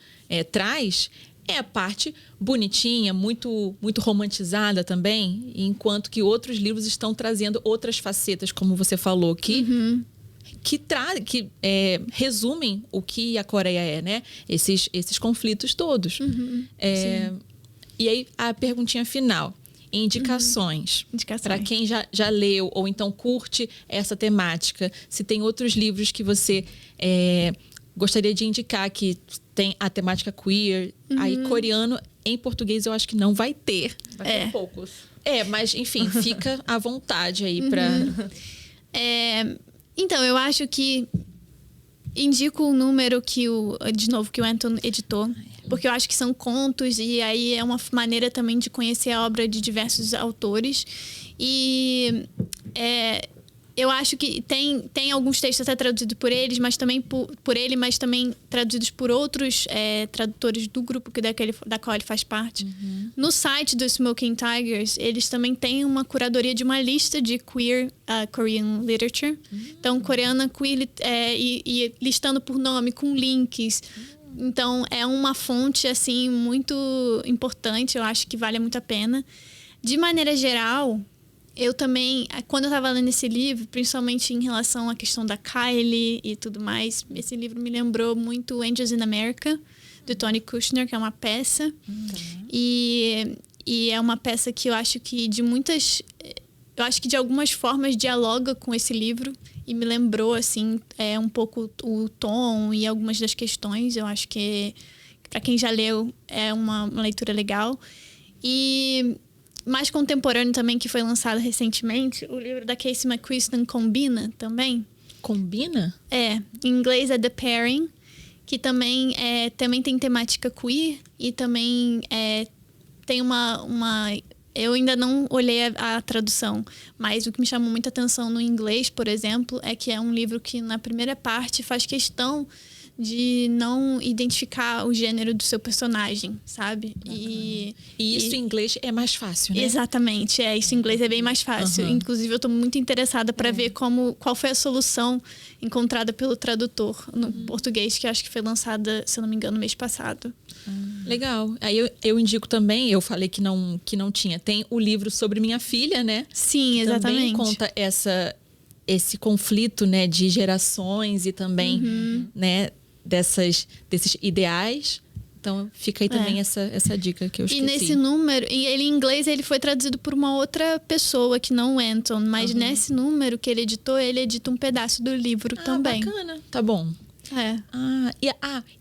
traz é a parte bonitinha, muito, muito romantizada também, enquanto que outros livros estão trazendo outras facetas, como você falou, que resumem o que a Coreia é, né? Esses conflitos todos. E aí, a perguntinha final. Indicações. Para quem já leu ou então curte essa temática. Se tem outros livros que você gostaria de indicar que tem a temática queer. Aí, coreano, em português, eu acho que não vai ter. Vai ter poucos. Mas, enfim, fica à vontade aí para... Então, eu acho que indico o número que o Anton editou, porque eu acho que são contos e aí é uma maneira também de conhecer a obra de diversos autores. E eu acho que tem alguns textos até traduzidos por eles, mas também por ele, mas também traduzidos por outros tradutores do grupo da qual ele faz parte. No site do Smoking Tigers, eles também têm uma curadoria de uma lista de queer Korean literature. Então, coreana queer e listando por nome, com links. Então, é uma fonte, assim, muito importante. Eu acho que vale muito a pena. De maneira geral... Eu também, quando eu estava lendo esse livro, principalmente em relação à questão da Kylie e tudo mais, esse livro me lembrou muito Angels in America, do Tony Kushner, que é uma peça. E é uma peça que eu acho que de algumas formas dialoga com esse livro e me lembrou, assim, um pouco o tom e algumas das questões. Eu acho que para quem já leu, é uma leitura legal. E mais contemporâneo também, que foi lançado recentemente, o livro da Casey McQuiston, Combina, também. Combina? Em inglês é The Pairing, que também tem temática queer e também tem uma... Eu ainda não olhei a tradução, mas o que me chamou muita atenção no inglês, por exemplo, é que é um livro que na primeira parte faz questão de não identificar o gênero do seu personagem, sabe? E isso em inglês é mais fácil, né? Exatamente, isso em inglês é bem mais fácil. Inclusive, eu tô muito interessada para ver qual foi a solução encontrada pelo tradutor no português, que eu acho que foi lançada, se eu não me engano, no mês passado. Legal. Aí eu indico também, eu falei que não tinha. Tem o livro sobre minha filha, né? Sim, que exatamente. também conta esse conflito, né, de gerações e também, né, desses ideais. Então, fica aí também essa dica que eu esqueci. E nesse número, ele em inglês, ele foi traduzido por uma outra pessoa, que não o Anton. Mas nesse número que ele edita um pedaço do livro também. Bacana. Tá bom.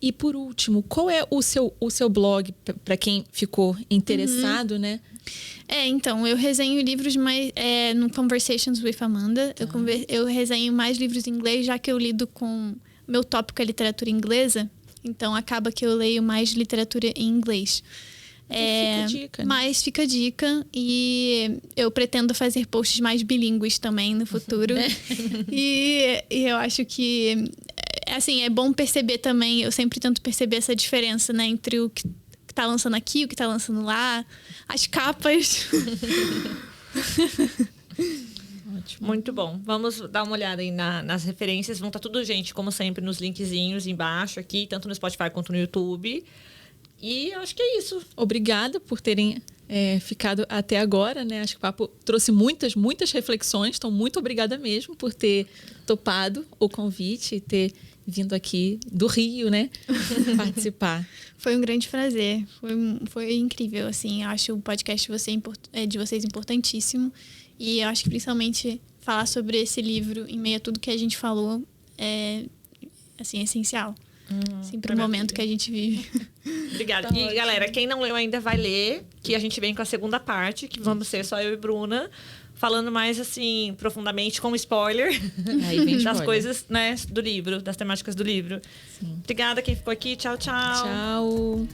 E por último, qual é o seu blog, para quem ficou interessado, né? Então, eu resenho livros mais no Conversations with Amanda. Eu resenho mais livros em inglês, já que eu lido com... Meu tópico é literatura inglesa, então acaba que eu leio mais literatura em inglês. Fica a dica, né? Mas fica a dica, e eu pretendo fazer posts mais bilíngues também no futuro. E eu acho que... Assim, é bom perceber também, eu sempre tento perceber essa diferença, né, entre o que tá lançando aqui, o que tá lançando lá, as capas. Ótimo. Muito bom. Vamos dar uma olhada aí nas referências. Vão estar tudo, gente, como sempre, nos linkzinhos embaixo aqui, tanto no Spotify quanto no YouTube. E eu acho que é isso. Obrigada por terem ficado até agora, né? Acho que o papo trouxe muitas reflexões. Então, muito obrigada mesmo por ter topado o convite e ter vindo aqui do Rio, né? Participar. Foi um grande prazer. Foi incrível, assim. Eu acho o podcast de vocês importantíssimo. E eu acho que, principalmente, falar sobre esse livro, em meio a tudo que a gente falou, é, assim, essencial. Assim, para o momento que a gente vive. Obrigada. E, galera, quem não leu ainda vai ler, que a gente vem com a segunda parte, que vamos ser só eu e Bruna, falando mais, assim, profundamente, com spoiler, Aí vem das spoiler. coisas, né, do livro, das temáticas do livro. Sim. Obrigada quem ficou aqui. Tchau, tchau. Tchau.